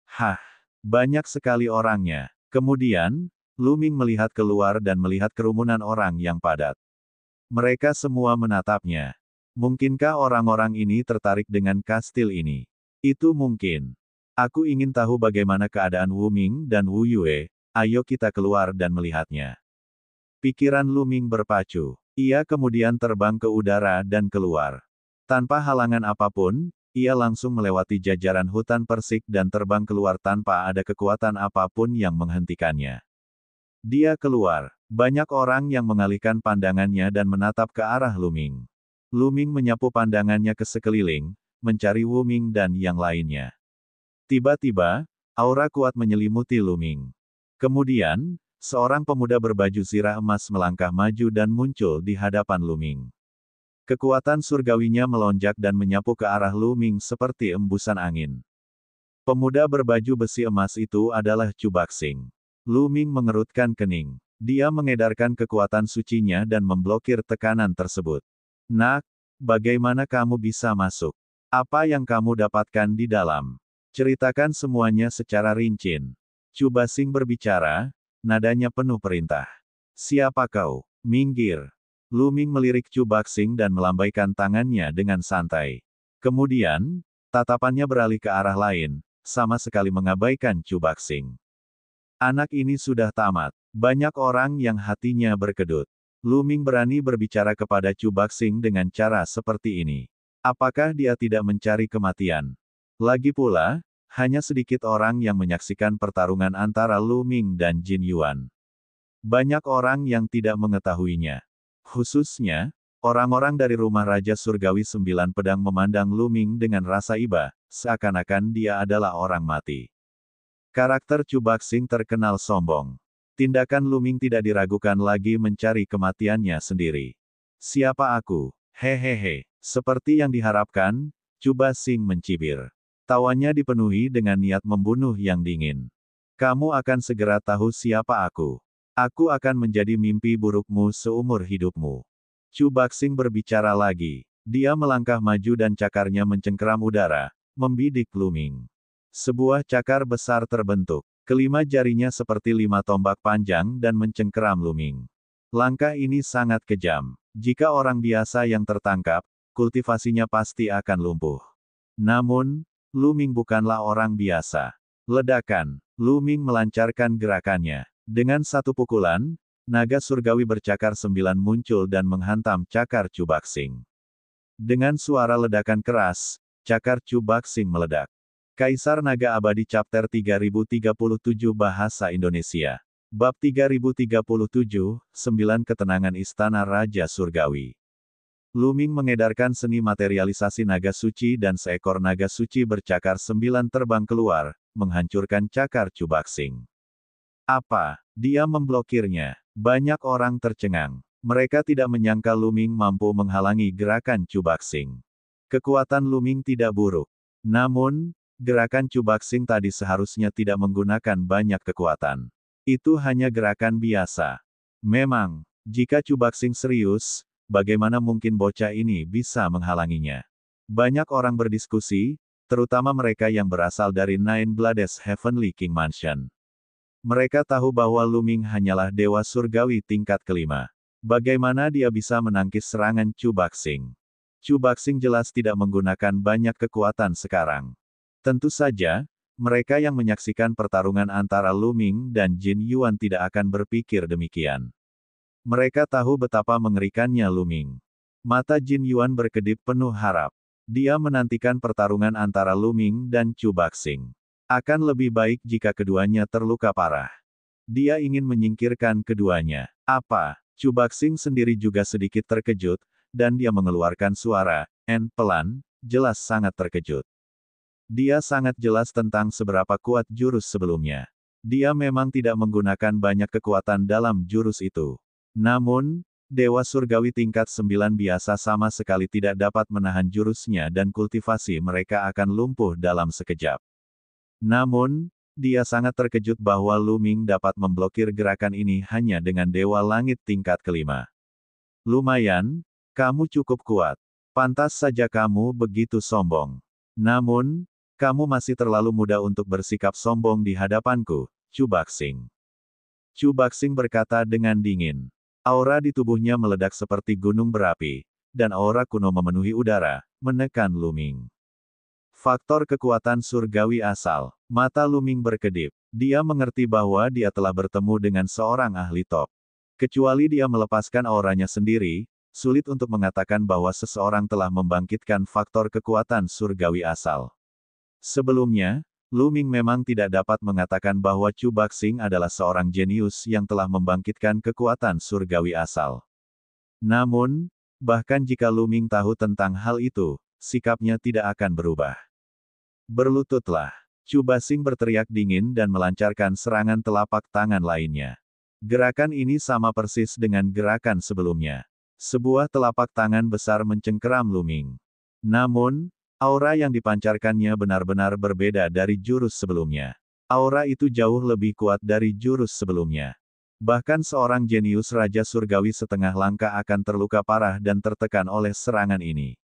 S1: Hah, banyak sekali orangnya. Kemudian, Luming melihat keluar dan melihat kerumunan orang yang padat. Mereka semua menatapnya. Mungkinkah orang-orang ini tertarik dengan kastil ini? Itu mungkin. Aku ingin tahu bagaimana keadaan Wu Ming dan Wu Yue, ayo kita keluar dan melihatnya. Pikiran Luming berpacu. Ia kemudian terbang ke udara dan keluar. Tanpa halangan apapun, ia langsung melewati jajaran hutan persik dan terbang keluar tanpa ada kekuatan apapun yang menghentikannya. Dia keluar. Banyak orang yang mengalihkan pandangannya dan menatap ke arah Luming. Luming menyapu pandangannya ke sekeliling, mencari Wu Ming dan yang lainnya. Tiba-tiba, aura kuat menyelimuti Luming. Kemudian, seorang pemuda berbaju zirah emas melangkah maju dan muncul di hadapan Luming. Kekuatan surgawinya melonjak dan menyapu ke arah Luming seperti embusan angin. Pemuda berbaju besi emas itu adalah Chu Baxing. Luming mengerutkan kening. Dia mengedarkan kekuatan sucinya dan memblokir tekanan tersebut. Nak, bagaimana kamu bisa masuk? Apa yang kamu dapatkan di dalam? Ceritakan semuanya secara rinci. Chu Baxing berbicara, nadanya penuh perintah. Siapa kau? Minggir. Luming melirik Chu Baxing dan melambaikan tangannya dengan santai. Kemudian, tatapannya beralih ke arah lain, sama sekali mengabaikan Chu Baxing. Anak ini sudah tamat. Banyak orang yang hatinya berkedut. Luming berani berbicara kepada Chu Baxing dengan cara seperti ini. Apakah dia tidak mencari kematian? Lagi pula, hanya sedikit orang yang menyaksikan pertarungan antara Luming dan Jin Yuan. Banyak orang yang tidak mengetahuinya. Khususnya, orang-orang dari rumah Raja Surgawi 9 Pedang memandang Luming dengan rasa iba, seakan-akan dia adalah orang mati. Karakter Chu Baxing terkenal sombong. Tindakan Luming tidak diragukan lagi mencari kematiannya sendiri. Siapa aku? Hehehe. Seperti yang diharapkan, Chu Baxing mencibir. Tawanya dipenuhi dengan niat membunuh yang dingin. Kamu akan segera tahu siapa aku. Aku akan menjadi mimpi burukmu seumur hidupmu. Chu Baxing berbicara lagi. Dia melangkah maju dan cakarnya mencengkeram udara, membidik Luming. Sebuah cakar besar terbentuk. Kelima jarinya seperti 5 tombak panjang dan mencengkeram Luming. Langkah ini sangat kejam. Jika orang biasa yang tertangkap, kultivasinya pasti akan lumpuh. Namun, Luming bukanlah orang biasa. Ledakan. Luming melancarkan gerakannya. Dengan satu pukulan, naga surgawi bercakar 9 muncul dan menghantam cakar Chu Baxing. Dengan suara ledakan keras, cakar Chu Baxing meledak. Kaisar Naga Abadi Chapter 3037 Bahasa Indonesia. Bab 3037, 9 Ketenangan Istana Raja Surgawi. Lu Ming mengedarkan seni materialisasi naga suci dan seekor naga suci bercakar 9 terbang keluar, menghancurkan cakar Chu Baxing. Apa? Dia memblokirnya. Banyak orang tercengang. Mereka tidak menyangka Lu Ming mampu menghalangi gerakan Chu Baxing. Kekuatan Lu Ming tidak buruk. Namun, gerakan Chu Baxing tadi seharusnya tidak menggunakan banyak kekuatan. Itu hanya gerakan biasa. Memang, jika Chu Baxing serius, bagaimana mungkin bocah ini bisa menghalanginya? Banyak orang berdiskusi, terutama mereka yang berasal dari Nine Blades Heavenly King Mansion. Mereka tahu bahwa Lu Ming hanyalah dewa surgawi tingkat kelima. Bagaimana dia bisa menangkis serangan Chu Baxing? Chu Baxing jelas tidak menggunakan banyak kekuatan sekarang. Tentu saja, mereka yang menyaksikan pertarungan antara Lu Ming dan Jin Yuan tidak akan berpikir demikian. Mereka tahu betapa mengerikannya Lu Ming. Mata Jin Yuan berkedip penuh harap. Dia menantikan pertarungan antara Lu Ming dan Chu Baxing. Akan lebih baik jika keduanya terluka parah. Dia ingin menyingkirkan keduanya. Apa? Chu Baxing sendiri juga sedikit terkejut, dan dia mengeluarkan suara, pelan, jelas sangat terkejut. Dia sangat jelas tentang seberapa kuat jurus sebelumnya. Dia memang tidak menggunakan banyak kekuatan dalam jurus itu. Namun, Dewa Surgawi tingkat 9 biasa sama sekali tidak dapat menahan jurusnya dan kultivasi mereka akan lumpuh dalam sekejap. Namun, dia sangat terkejut bahwa Lu Ming dapat memblokir gerakan ini hanya dengan Dewa Langit tingkat kelima. Lumayan, kamu cukup kuat. Pantas saja kamu begitu sombong. Namun, kamu masih terlalu muda untuk bersikap sombong di hadapanku, Chu Baxing. Chu Baxing berkata dengan dingin. Aura di tubuhnya meledak seperti gunung berapi, dan aura kuno memenuhi udara, menekan Lu Ming. Faktor kekuatan surgawi asal. Mata Lu Ming berkedip. Dia mengerti bahwa dia telah bertemu dengan seorang ahli top. Kecuali dia melepaskan auranya sendiri, sulit untuk mengatakan bahwa seseorang telah membangkitkan faktor kekuatan surgawi asal. Sebelumnya, Lu Ming memang tidak dapat mengatakan bahwa Chu Baxing adalah seorang jenius yang telah membangkitkan kekuatan surgawi asal. Namun, bahkan jika Lu Ming tahu tentang hal itu, sikapnya tidak akan berubah. Berlututlah. Chu Baxing berteriak dingin dan melancarkan serangan telapak tangan lainnya. Gerakan ini sama persis dengan gerakan sebelumnya. Sebuah telapak tangan besar mencengkeram Lu Ming. Namun, aura yang dipancarkannya benar-benar berbeda dari jurus sebelumnya. Aura itu jauh lebih kuat dari jurus sebelumnya. Bahkan seorang jenius Raja Surgawi setengah langkah akan terluka parah dan tertekan oleh serangan ini.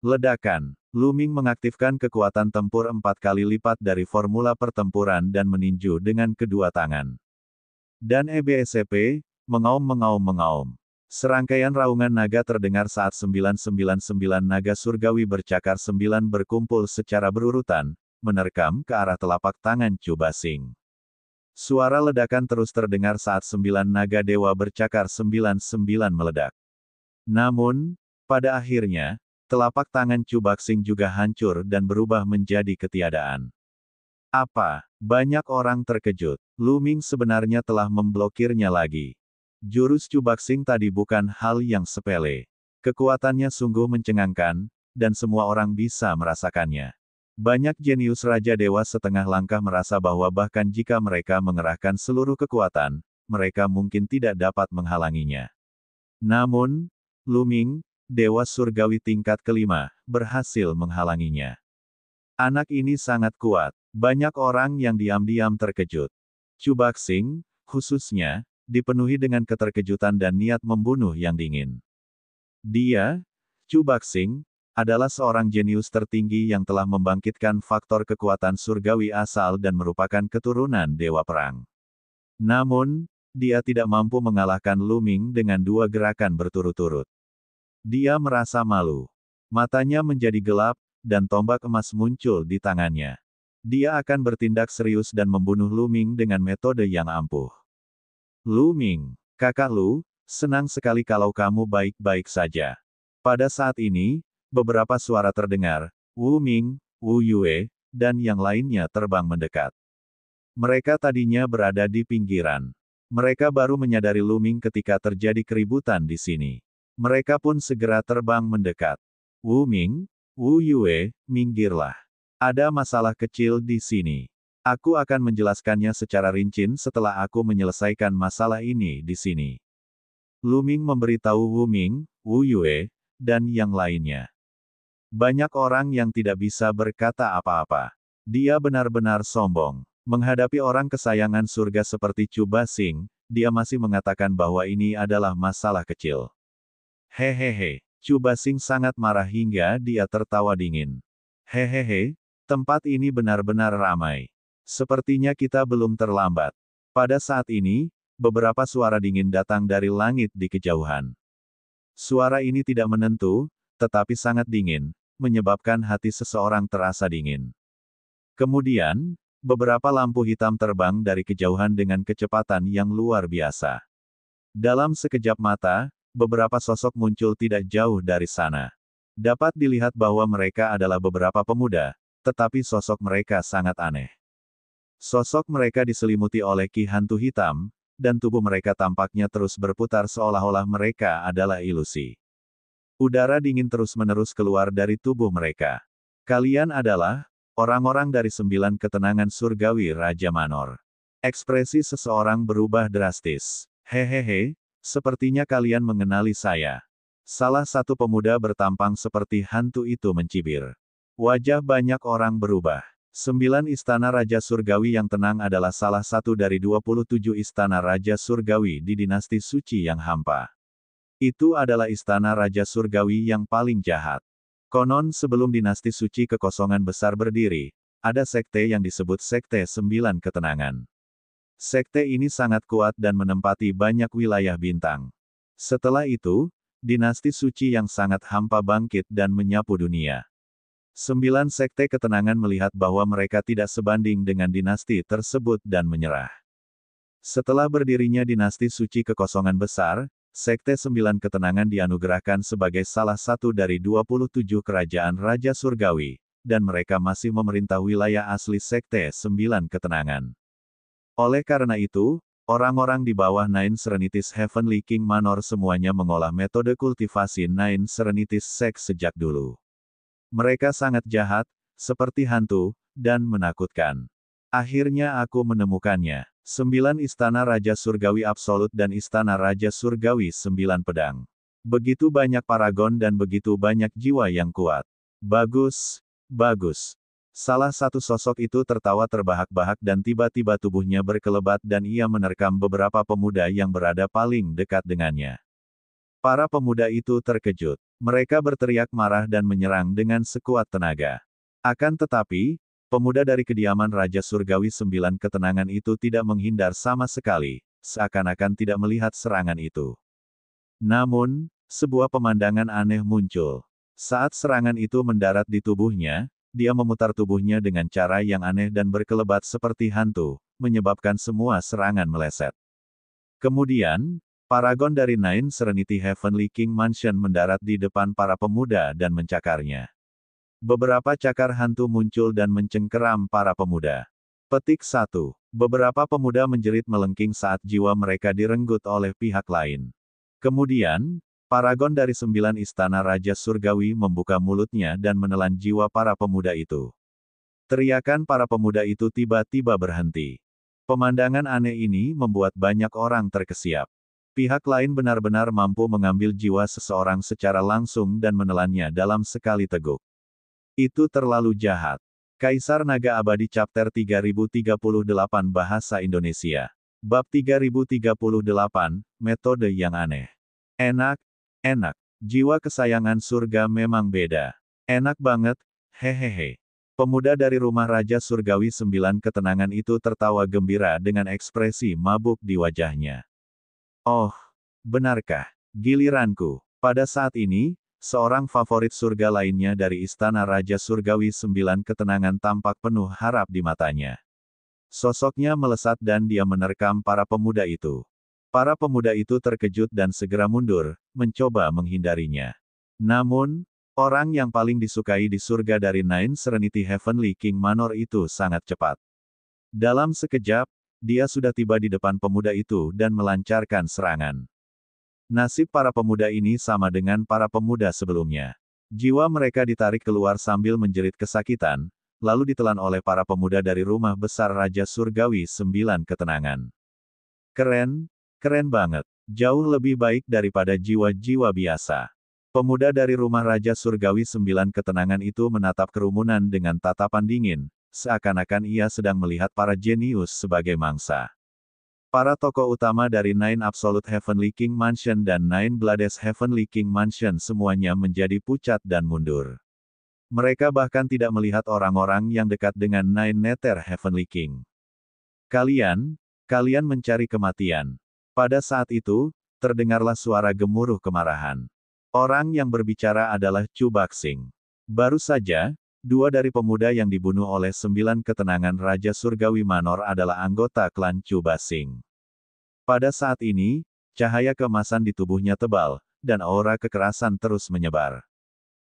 S1: Ledakan. Lu Ming mengaktifkan kekuatan tempur 4 kali lipat dari formula pertempuran dan meninju dengan kedua tangan. Dan EBSCP, mengaum. Serangkaian raungan naga terdengar saat 999 naga surgawi bercakar 9 berkumpul secara berurutan, menerkam ke arah telapak tangan Chu Baxing. Suara ledakan terus terdengar saat 9 naga dewa bercakar 99 meledak. Namun, pada akhirnya, telapak tangan Chu Baxing juga hancur dan berubah menjadi ketiadaan. Apa? Banyak orang terkejut. Lu Ming sebenarnya telah memblokirnya lagi. Jurus Chu Baxing tadi bukan hal yang sepele. Kekuatannya sungguh mencengangkan, dan semua orang bisa merasakannya. Banyak jenius Raja Dewa setengah langkah merasa bahwa bahkan jika mereka mengerahkan seluruh kekuatan, mereka mungkin tidak dapat menghalanginya. Namun, Lu Ming, Dewa Surgawi tingkat kelima, berhasil menghalanginya. Anak ini sangat kuat. Banyak orang yang diam-diam terkejut. Chu Baxing, khususnya, dipenuhi dengan keterkejutan dan niat membunuh yang dingin. Dia, Chu Baxing, adalah seorang jenius tertinggi yang telah membangkitkan faktor kekuatan surgawi asal dan merupakan keturunan Dewa Perang. Namun, dia tidak mampu mengalahkan Lu Ming dengan 2 gerakan berturut-turut. Dia merasa malu. Matanya menjadi gelap, dan tombak emas muncul di tangannya. Dia akan bertindak serius dan membunuh Lu Ming dengan metode yang ampuh. Lu Ming, kakak Lu, senang sekali kalau kamu baik-baik saja. Pada saat ini, beberapa suara terdengar, Wu Ming, Wu Yue, dan yang lainnya terbang mendekat. Mereka tadinya berada di pinggiran. Mereka baru menyadari Lu Ming ketika terjadi keributan di sini. Mereka pun segera terbang mendekat. Wu Ming, Wu Yue, minggirlah. Ada masalah kecil di sini. Aku akan menjelaskannya secara rinci setelah aku menyelesaikan masalah ini di sini. Lu Ming memberitahu Wu Ming, Wu Yue, dan yang lainnya. Banyak orang yang tidak bisa berkata apa-apa. Dia benar-benar sombong. Menghadapi orang kesayangan surga seperti Chu Basing, dia masih mengatakan bahwa ini adalah masalah kecil. Hehehe, Chu Basing sangat marah hingga dia tertawa dingin. Hehehe, tempat ini benar-benar ramai. Sepertinya kita belum terlambat. Pada saat ini, beberapa suara dingin datang dari langit di kejauhan. Suara ini tidak menentu, tetapi sangat dingin, menyebabkan hati seseorang terasa dingin. Kemudian, beberapa lampu hitam terbang dari kejauhan dengan kecepatan yang luar biasa. Dalam sekejap mata, beberapa sosok muncul tidak jauh dari sana. Dapat dilihat bahwa mereka adalah beberapa pemuda, tetapi sosok mereka sangat aneh. Sosok mereka diselimuti oleh ki hantu hitam, dan tubuh mereka tampaknya terus berputar seolah-olah mereka adalah ilusi. Udara dingin terus-menerus keluar dari tubuh mereka. Kalian adalah orang-orang dari 9 ketenangan surgawi Raja Manor. Ekspresi seseorang berubah drastis. Hehehe, sepertinya kalian mengenali saya. Salah satu pemuda bertampang seperti hantu itu mencibir. Wajah banyak orang berubah. 9 istana Raja Surgawi yang tenang adalah salah satu dari 27 istana Raja Surgawi di dinasti suci yang hampa. Itu adalah istana Raja Surgawi yang paling jahat. Konon sebelum dinasti suci kekosongan besar berdiri, ada sekte yang disebut Sekte 9 Ketenangan. Sekte ini sangat kuat dan menempati banyak wilayah bintang. Setelah itu, dinasti suci yang sangat hampa bangkit dan menyapu dunia. 9 sekte ketenangan melihat bahwa mereka tidak sebanding dengan dinasti tersebut dan menyerah. Setelah berdirinya dinasti suci kekosongan besar, Sekte 9 Ketenangan dianugerahkan sebagai salah satu dari 27 kerajaan Raja Surgawi, dan mereka masih memerintah wilayah asli Sekte 9 Ketenangan. Oleh karena itu, orang-orang di bawah Nine Serenities Heavenly King Manor semuanya mengolah metode kultivasi Nine Serenities Sect sejak dulu. Mereka sangat jahat, seperti hantu, dan menakutkan. Akhirnya aku menemukannya. 9 Istana Raja Surgawi Absolut dan Istana Raja Surgawi 9 Pedang. Begitu banyak paragon dan begitu banyak jiwa yang kuat. Bagus, bagus. Salah satu sosok itu tertawa terbahak-bahak dan tiba-tiba tubuhnya berkelebat dan ia menerkam beberapa pemuda yang berada paling dekat dengannya. Para pemuda itu terkejut. Mereka berteriak marah dan menyerang dengan sekuat tenaga. Akan tetapi, pemuda dari kediaman Raja Surgawi 9 Ketenangan itu tidak menghindar sama sekali, seakan-akan tidak melihat serangan itu. Namun, sebuah pemandangan aneh muncul. Saat serangan itu mendarat di tubuhnya, dia memutar tubuhnya dengan cara yang aneh dan berkelebat seperti hantu, menyebabkan semua serangan meleset. Kemudian, paragon dari Nine Serenity Heavenly King Mansion mendarat di depan para pemuda dan mencakarnya. Beberapa cakar hantu muncul dan mencengkeram para pemuda. Petik 1. Beberapa pemuda menjerit melengking saat jiwa mereka direnggut oleh pihak lain. Kemudian, paragon dari 9 istana Raja Surgawi membuka mulutnya dan menelan jiwa para pemuda itu. Teriakan para pemuda itu tiba-tiba berhenti. Pemandangan aneh ini membuat banyak orang terkesiap. Pihak lain benar-benar mampu mengambil jiwa seseorang secara langsung dan menelannya dalam sekali teguk. Itu terlalu jahat. Kaisar Naga Abadi Chapter 3038 Bahasa Indonesia. Bab 3038, Metode yang Aneh. Enak, enak. Jiwa kesayangan surga memang beda. Enak banget, hehehe. Pemuda dari rumah Raja Surgawi 9 Ketenangan itu tertawa gembira dengan ekspresi mabuk di wajahnya. Oh, benarkah? Giliranku. Pada saat ini, seorang favorit surga lainnya dari Istana Raja Surgawi 9 Ketenangan tampak penuh harap di matanya. Sosoknya melesat dan dia menerkam para pemuda itu. Para pemuda itu terkejut dan segera mundur, mencoba menghindarinya. Namun, orang yang paling disukai di surga dari Nine Serenity Heavenly King Manor itu sangat cepat. Dalam sekejap, dia sudah tiba di depan pemuda itu dan melancarkan serangan. Nasib para pemuda ini sama dengan para pemuda sebelumnya. Jiwa mereka ditarik keluar sambil menjerit kesakitan, lalu ditelan oleh para pemuda dari rumah besar Raja Surgawi 9 Ketenangan. Keren, keren banget. Jauh lebih baik daripada jiwa-jiwa biasa. Pemuda dari rumah Raja Surgawi 9 Ketenangan itu menatap kerumunan dengan tatapan dingin, seakan-akan ia sedang melihat para jenius sebagai mangsa. Para tokoh utama dari Nine Absolute Heavenly King Mansion dan Nine Blades Heavenly King Mansion semuanya menjadi pucat dan mundur. Mereka bahkan tidak melihat orang-orang yang dekat dengan Nine Nether Heavenly King. Kalian mencari kematian. Pada saat itu, terdengarlah suara gemuruh kemarahan. Orang yang berbicara adalah Chu Baxing. Baru saja, 2 dari pemuda yang dibunuh oleh 9 Ketenangan Raja Surgawi Manor adalah anggota klan Chu Baxing. Pada saat ini, cahaya keemasan di tubuhnya tebal, dan aura kekerasan terus menyebar.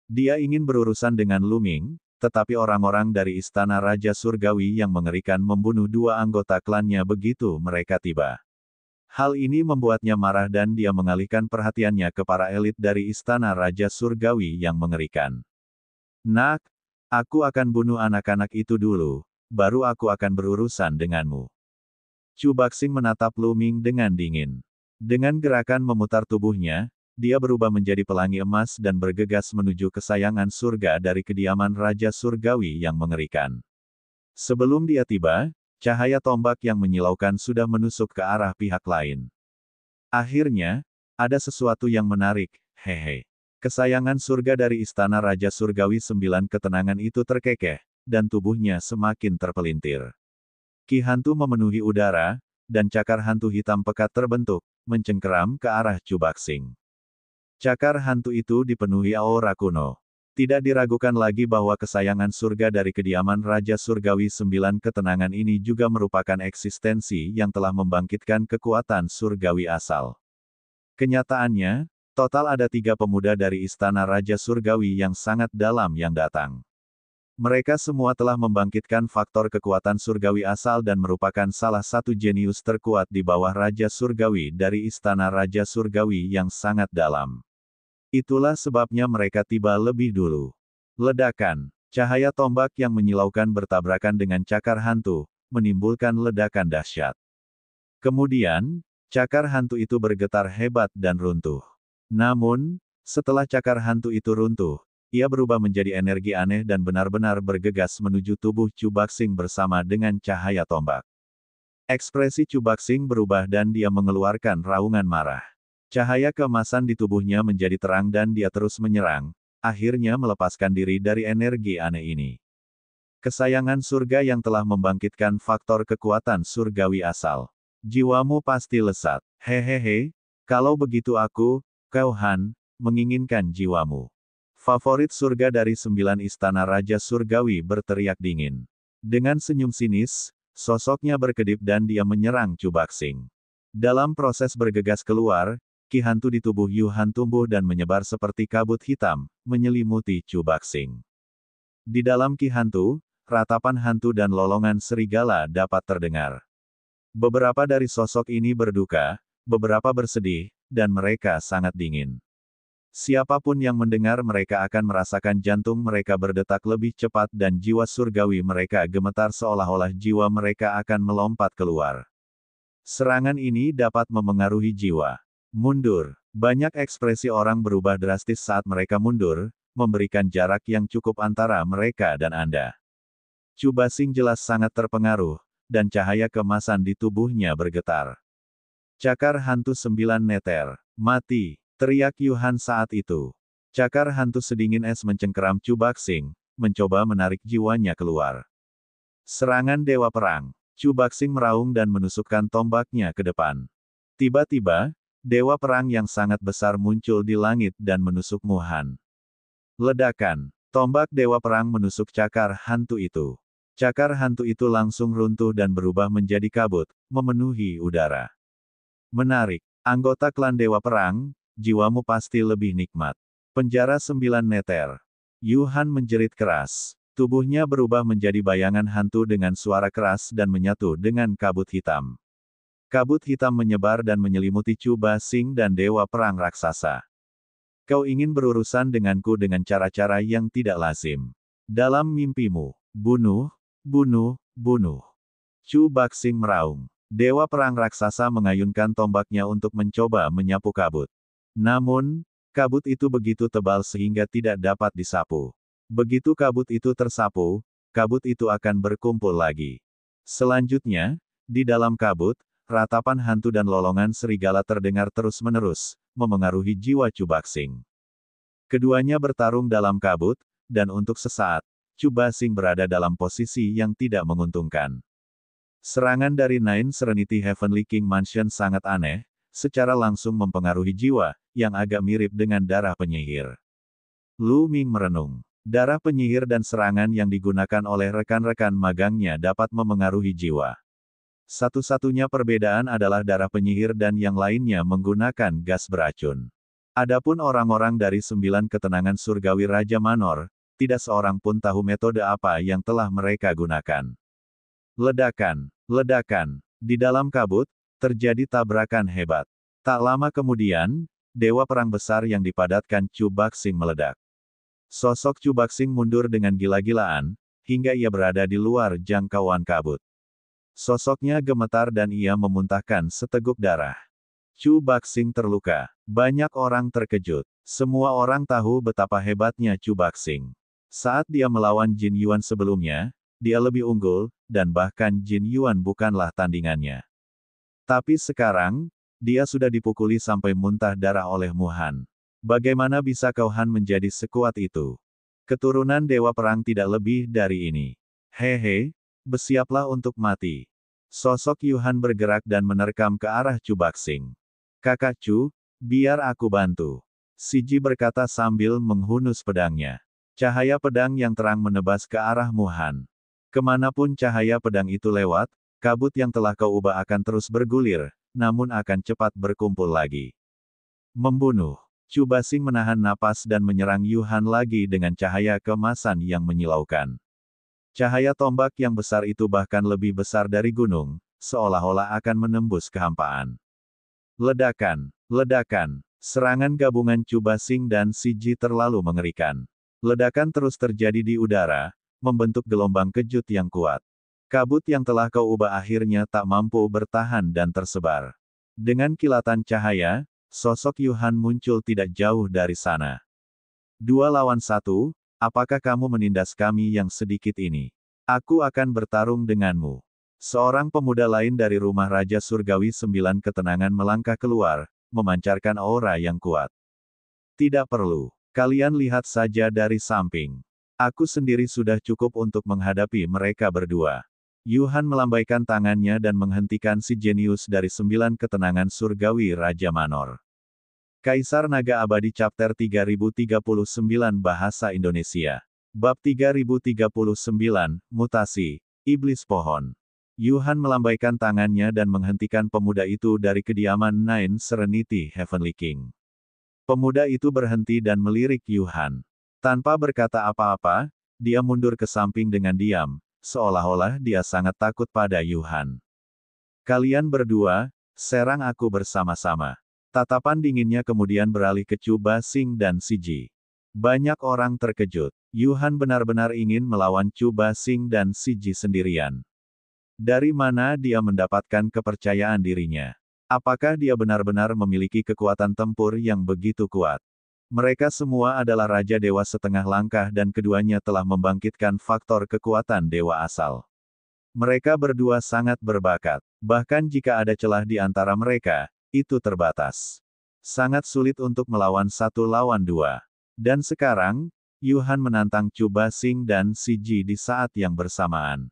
S1: Dia ingin berurusan dengan Luming, tetapi orang-orang dari Istana Raja Surgawi yang mengerikan membunuh 2 anggota klannya begitu mereka tiba. Hal ini membuatnya marah dan dia mengalihkan perhatiannya ke para elit dari Istana Raja Surgawi yang mengerikan. Nak, aku akan bunuh anak-anak itu dulu, baru aku akan berurusan denganmu. Chu Baxing menatap Luming dengan dingin. Dengan gerakan memutar tubuhnya, dia berubah menjadi pelangi emas dan bergegas menuju kesayangan surga dari kediaman Raja Surgawi yang mengerikan. Sebelum dia tiba, cahaya tombak yang menyilaukan sudah menusuk ke arah pihak lain. Akhirnya, ada sesuatu yang menarik, hehe. Kesayangan surga dari Istana Raja Surgawi 9 Ketenangan itu terkekeh, dan tubuhnya semakin terpelintir. Ki hantu memenuhi udara, dan cakar hantu hitam pekat terbentuk, mencengkeram ke arah Chu Baxing. Cakar hantu itu dipenuhi aura kuno. Tidak diragukan lagi bahwa kesayangan surga dari kediaman Raja Surgawi 9 Ketenangan ini juga merupakan eksistensi yang telah membangkitkan kekuatan surgawi asal. Kenyataannya, total ada 3 pemuda dari Istana Raja Surgawi yang sangat dalam yang datang. Mereka semua telah membangkitkan faktor kekuatan surgawi asal dan merupakan salah satu jenius terkuat di bawah Raja Surgawi dari Istana Raja Surgawi yang sangat dalam. Itulah sebabnya mereka tiba lebih dulu. Ledakan. Cahaya tombak yang menyilaukan bertabrakan dengan cakar hantu, menimbulkan ledakan dahsyat. Kemudian, cakar hantu itu bergetar hebat dan runtuh. Namun, setelah cakar hantu itu runtuh, ia berubah menjadi energi aneh dan benar-benar bergegas menuju tubuh Chu Baxing bersama dengan cahaya tombak. Ekspresi Chu Baxing berubah dan dia mengeluarkan raungan marah. Cahaya keemasan di tubuhnya menjadi terang dan dia terus menyerang, akhirnya melepaskan diri dari energi aneh ini. Kesayangan surga yang telah membangkitkan faktor kekuatan surgawi asal. Jiwamu pasti lesat. Hehehe, kalau begitu kau Han, menginginkan jiwamu. Favorit surga dari 9 Istana Raja Surgawi berteriak dingin. Dengan senyum sinis, sosoknya berkedip dan dia menyerang Chu Baxing. Dalam proses bergegas keluar, ki hantu di tubuh Yu Han tumbuh dan menyebar seperti kabut hitam, menyelimuti Chu Baxing. Di dalam ki hantu, ratapan hantu dan lolongan serigala dapat terdengar. Beberapa dari sosok ini berduka, beberapa bersedih, dan mereka sangat dingin. Siapapun yang mendengar mereka akan merasakan jantung mereka berdetak lebih cepat dan jiwa surgawi mereka gemetar seolah-olah jiwa mereka akan melompat keluar. Serangan ini dapat memengaruhi jiwa. Mundur. Banyak ekspresi orang berubah drastis saat mereka mundur, memberikan jarak yang cukup antara mereka dan Anda. Chu Baxing jelas sangat terpengaruh, dan cahaya keemasan di tubuhnya bergetar. Cakar hantu 9 Nether. Mati! Teriak Yu Han saat itu. Cakar hantu sedingin es mencengkeram Chu Baxing, mencoba menarik jiwanya keluar. Serangan Dewa Perang. Chu Baxing meraung dan menusukkan tombaknya ke depan. Tiba-tiba, Dewa Perang yang sangat besar muncul di langit dan menusuk Mu Han. Ledakan. Tombak Dewa Perang menusuk cakar hantu itu. Cakar hantu itu langsung runtuh dan berubah menjadi kabut, memenuhi udara. Menarik. Anggota klan Dewa Perang, jiwamu pasti lebih nikmat. Penjara 9 Nether. Yu Han menjerit keras. Tubuhnya berubah menjadi bayangan hantu dengan suara keras dan menyatu dengan kabut hitam. Kabut hitam menyebar dan menyelimuti Chu Basing dan Dewa Perang Raksasa. Kau ingin berurusan denganku dengan cara-cara yang tidak lazim. Dalam mimpimu, bunuh, bunuh, bunuh. Chu Baxing meraung. Dewa Perang Raksasa mengayunkan tombaknya untuk mencoba menyapu kabut. Namun, kabut itu begitu tebal sehingga tidak dapat disapu. Begitu kabut itu tersapu, kabut itu akan berkumpul lagi. Selanjutnya, di dalam kabut, ratapan hantu dan lolongan serigala terdengar terus-menerus, memengaruhi jiwa Chu Baxing. Keduanya bertarung dalam kabut, dan untuk sesaat, Chu Baxing berada dalam posisi yang tidak menguntungkan. Serangan dari Nine Serenity Heavenly King Mansion sangat aneh, secara langsung mempengaruhi jiwa, yang agak mirip dengan darah penyihir. Lu Ming merenung. Darah penyihir dan serangan yang digunakan oleh rekan-rekan magangnya dapat memengaruhi jiwa. Satu-satunya perbedaan adalah darah penyihir dan yang lainnya menggunakan gas beracun. Adapun orang-orang dari 9 ketenangan surgawi Raja Manor, tidak seorang pun tahu metode apa yang telah mereka gunakan. Ledakan, ledakan. Di dalam kabut, terjadi tabrakan hebat. Tak lama kemudian, Dewa Perang Besar yang dipadatkan Chu Baxing meledak. Sosok Chu Baxing mundur dengan gila-gilaan, hingga ia berada di luar jangkauan kabut. Sosoknya gemetar dan ia memuntahkan seteguk darah. Chu Baxing terluka. Banyak orang terkejut. Semua orang tahu betapa hebatnya Chu Baxing. Saat dia melawan Jin Yuan sebelumnya, dia lebih unggul, dan bahkan Jin Yuan bukanlah tandingannya. Tapi sekarang, dia sudah dipukuli sampai muntah darah oleh Mu Han. Bagaimana bisa kau Han menjadi sekuat itu? Keturunan Dewa Perang tidak lebih dari ini. Hehe, bersiaplah untuk mati. Sosok Yu Han bergerak dan menerkam ke arah Chu Baxing. Kakak Chu, biar aku bantu. Si Ji berkata sambil menghunus pedangnya. Cahaya pedang yang terang menebas ke arah Mu Han. Kemanapun cahaya pedang itu lewat, kabut yang telah kau ubah akan terus bergulir, namun akan cepat berkumpul lagi. Membunuh. Chu Baxing menahan napas dan menyerang Yu Han lagi dengan cahaya keemasan yang menyilaukan. Cahaya tombak yang besar itu bahkan lebih besar dari gunung, seolah-olah akan menembus kehampaan. Ledakan, ledakan. Serangan gabungan Chu Baxing dan Si Ji terlalu mengerikan. Ledakan terus terjadi di udara, membentuk gelombang kejut yang kuat. Kabut yang telah kau ubah akhirnya tak mampu bertahan dan tersebar. Dengan kilatan cahaya, sosok Yu Han muncul tidak jauh dari sana. 2 lawan 1, apakah kamu menindas kami yang sedikit ini? Aku akan bertarung denganmu. Seorang pemuda lain dari rumah Raja Surgawi 9 ketenangan melangkah keluar, memancarkan aura yang kuat. Tidak perlu. Kalian lihat saja dari samping. Aku sendiri sudah cukup untuk menghadapi mereka berdua. Yu Han melambaikan tangannya dan menghentikan si jenius dari 9 ketenangan surgawi Raja Manor. Kaisar Naga Abadi Chapter 3039 Bahasa Indonesia. Bab 3039, Mutasi, Iblis Pohon. Yu Han melambaikan tangannya dan menghentikan pemuda itu dari kediaman Nine Serenity Heavenly King. Pemuda itu berhenti dan melirik Yu Han. Tanpa berkata apa-apa, dia mundur ke samping dengan diam, seolah-olah dia sangat takut pada Yu Han. Kalian berdua, serang aku bersama-sama. Tatapan dinginnya kemudian beralih ke Chu Baxing dan Si Ji. Banyak orang terkejut. Yu Han benar-benar ingin melawan Chu Baxing dan Si Ji sendirian. Dari mana dia mendapatkan kepercayaan dirinya? Apakah dia benar-benar memiliki kekuatan tempur yang begitu kuat? Mereka semua adalah Raja Dewa setengah langkah dan keduanya telah membangkitkan faktor kekuatan dewa asal. Mereka berdua sangat berbakat. Bahkan jika ada celah di antara mereka, itu terbatas. Sangat sulit untuk melawan 1 lawan 2. Dan sekarang, Yu Han menantang Chu Baxing dan Si Ji di saat yang bersamaan.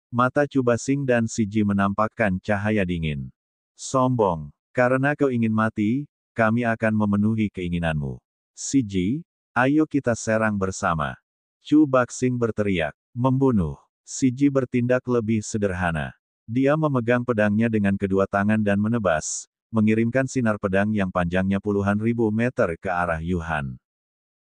S1: Mata Chu Baxing dan Si Ji menampakkan cahaya dingin. Sombong. Karena kau ingin mati, kami akan memenuhi keinginanmu. Si Ji, ayo kita serang bersama. Chu Baxing berteriak. Membunuh. Si Ji bertindak lebih sederhana. Dia memegang pedangnya dengan kedua tangan dan menebas, mengirimkan sinar pedang yang panjangnya puluhan ribu meter ke arah Yu Han.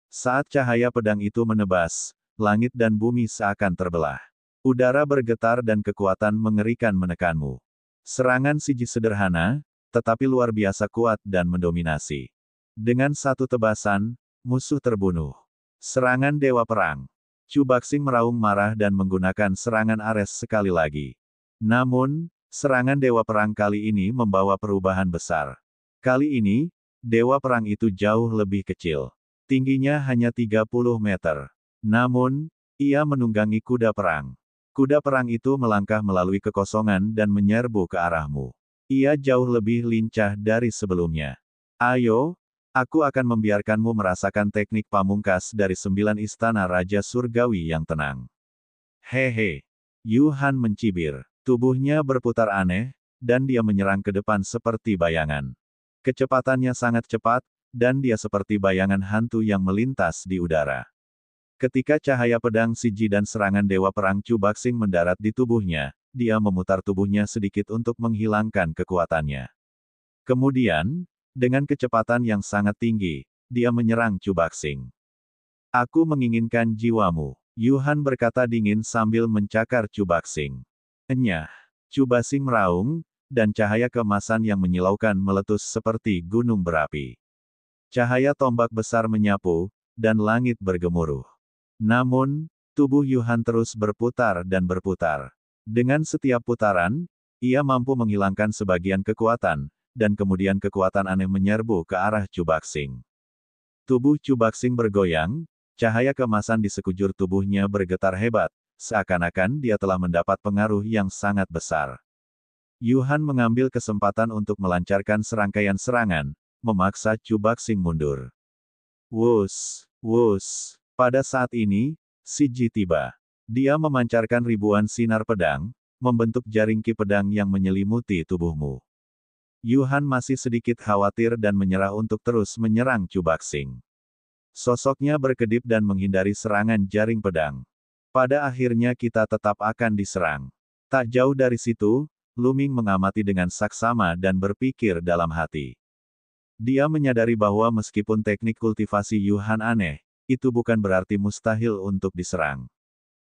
S1: Saat cahaya pedang itu menebas, langit dan bumi seakan terbelah. Udara bergetar dan kekuatan mengerikan menekanmu. Serangan Siji sederhana, tetapi luar biasa kuat dan mendominasi. Dengan satu tebasan, musuh terbunuh. Serangan Dewa Perang. Chu Baxing meraung marah dan menggunakan serangan Ares sekali lagi. Namun, serangan Dewa Perang kali ini membawa perubahan besar. Kali ini, Dewa Perang itu jauh lebih kecil. Tingginya hanya 30 meter. Namun, ia menunggangi kuda perang. Kuda perang itu melangkah melalui kekosongan dan menyerbu ke arahmu. Ia jauh lebih lincah dari sebelumnya. Ayo, aku akan membiarkanmu merasakan teknik pamungkas dari 9 istana Raja Surgawi yang tenang. Hehe. Yu Han mencibir. Tubuhnya berputar aneh, dan dia menyerang ke depan seperti bayangan. Kecepatannya sangat cepat, dan dia seperti bayangan hantu yang melintas di udara. Ketika cahaya pedang Siji dan serangan Dewa Perang Chu Baxing mendarat di tubuhnya, dia memutar tubuhnya sedikit untuk menghilangkan kekuatannya. Kemudian, dengan kecepatan yang sangat tinggi, dia menyerang Chu Baxing. Aku menginginkan jiwamu, Yu Han berkata dingin sambil mencakar Chu Baxing. Enyah, Chu Baxing meraung, dan cahaya keemasan yang menyilaukan meletus seperti gunung berapi. Cahaya tombak besar menyapu, dan langit bergemuruh. Namun, tubuh Yu Han terus berputar dan berputar. Dengan setiap putaran, ia mampu menghilangkan sebagian kekuatan, dan kemudian kekuatan aneh menyerbu ke arah Chu Baxing. Tubuh Chu Baxing bergoyang, cahaya keemasan di sekujur tubuhnya bergetar hebat, seakan-akan dia telah mendapat pengaruh yang sangat besar. Yu Han mengambil kesempatan untuk melancarkan serangkaian serangan, memaksa Chu Baxing mundur. Wus, wus. Pada saat ini, Siji tiba. Dia memancarkan ribuan sinar pedang, membentuk jaring ki pedang yang menyelimuti tubuhmu. Yu Han masih sedikit khawatir dan menyerah untuk terus menyerang Chu Baxing. Sosoknya berkedip dan menghindari serangan jaring pedang. Pada akhirnya kita tetap akan diserang. Tak jauh dari situ, Lu Ming mengamati dengan saksama dan berpikir dalam hati. Dia menyadari bahwa meskipun teknik kultivasi Yu Han aneh, itu bukan berarti mustahil untuk diserang.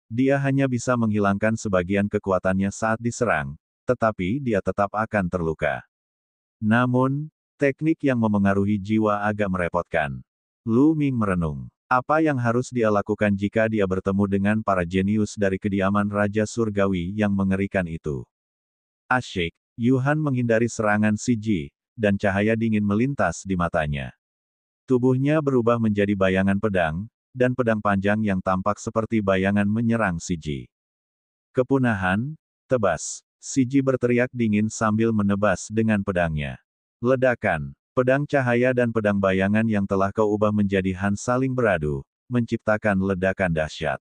S1: Dia hanya bisa menghilangkan sebagian kekuatannya saat diserang, tetapi dia tetap akan terluka. Namun, teknik yang memengaruhi jiwa agak merepotkan. Lu Ming merenung. Apa yang harus dia lakukan jika dia bertemu dengan para jenius dari kediaman Raja Surgawi yang mengerikan itu? Asyik, Yu Han menghindari serangan Siji, dan cahaya dingin melintas di matanya. Tubuhnya berubah menjadi bayangan pedang, dan pedang panjang yang tampak seperti bayangan menyerang Siji. Kepunahan, tebas. Siji berteriak dingin sambil menebas dengan pedangnya. Ledakan, pedang cahaya dan pedang bayangan yang telah kau ubah menjadi Han saling beradu, menciptakan ledakan dahsyat.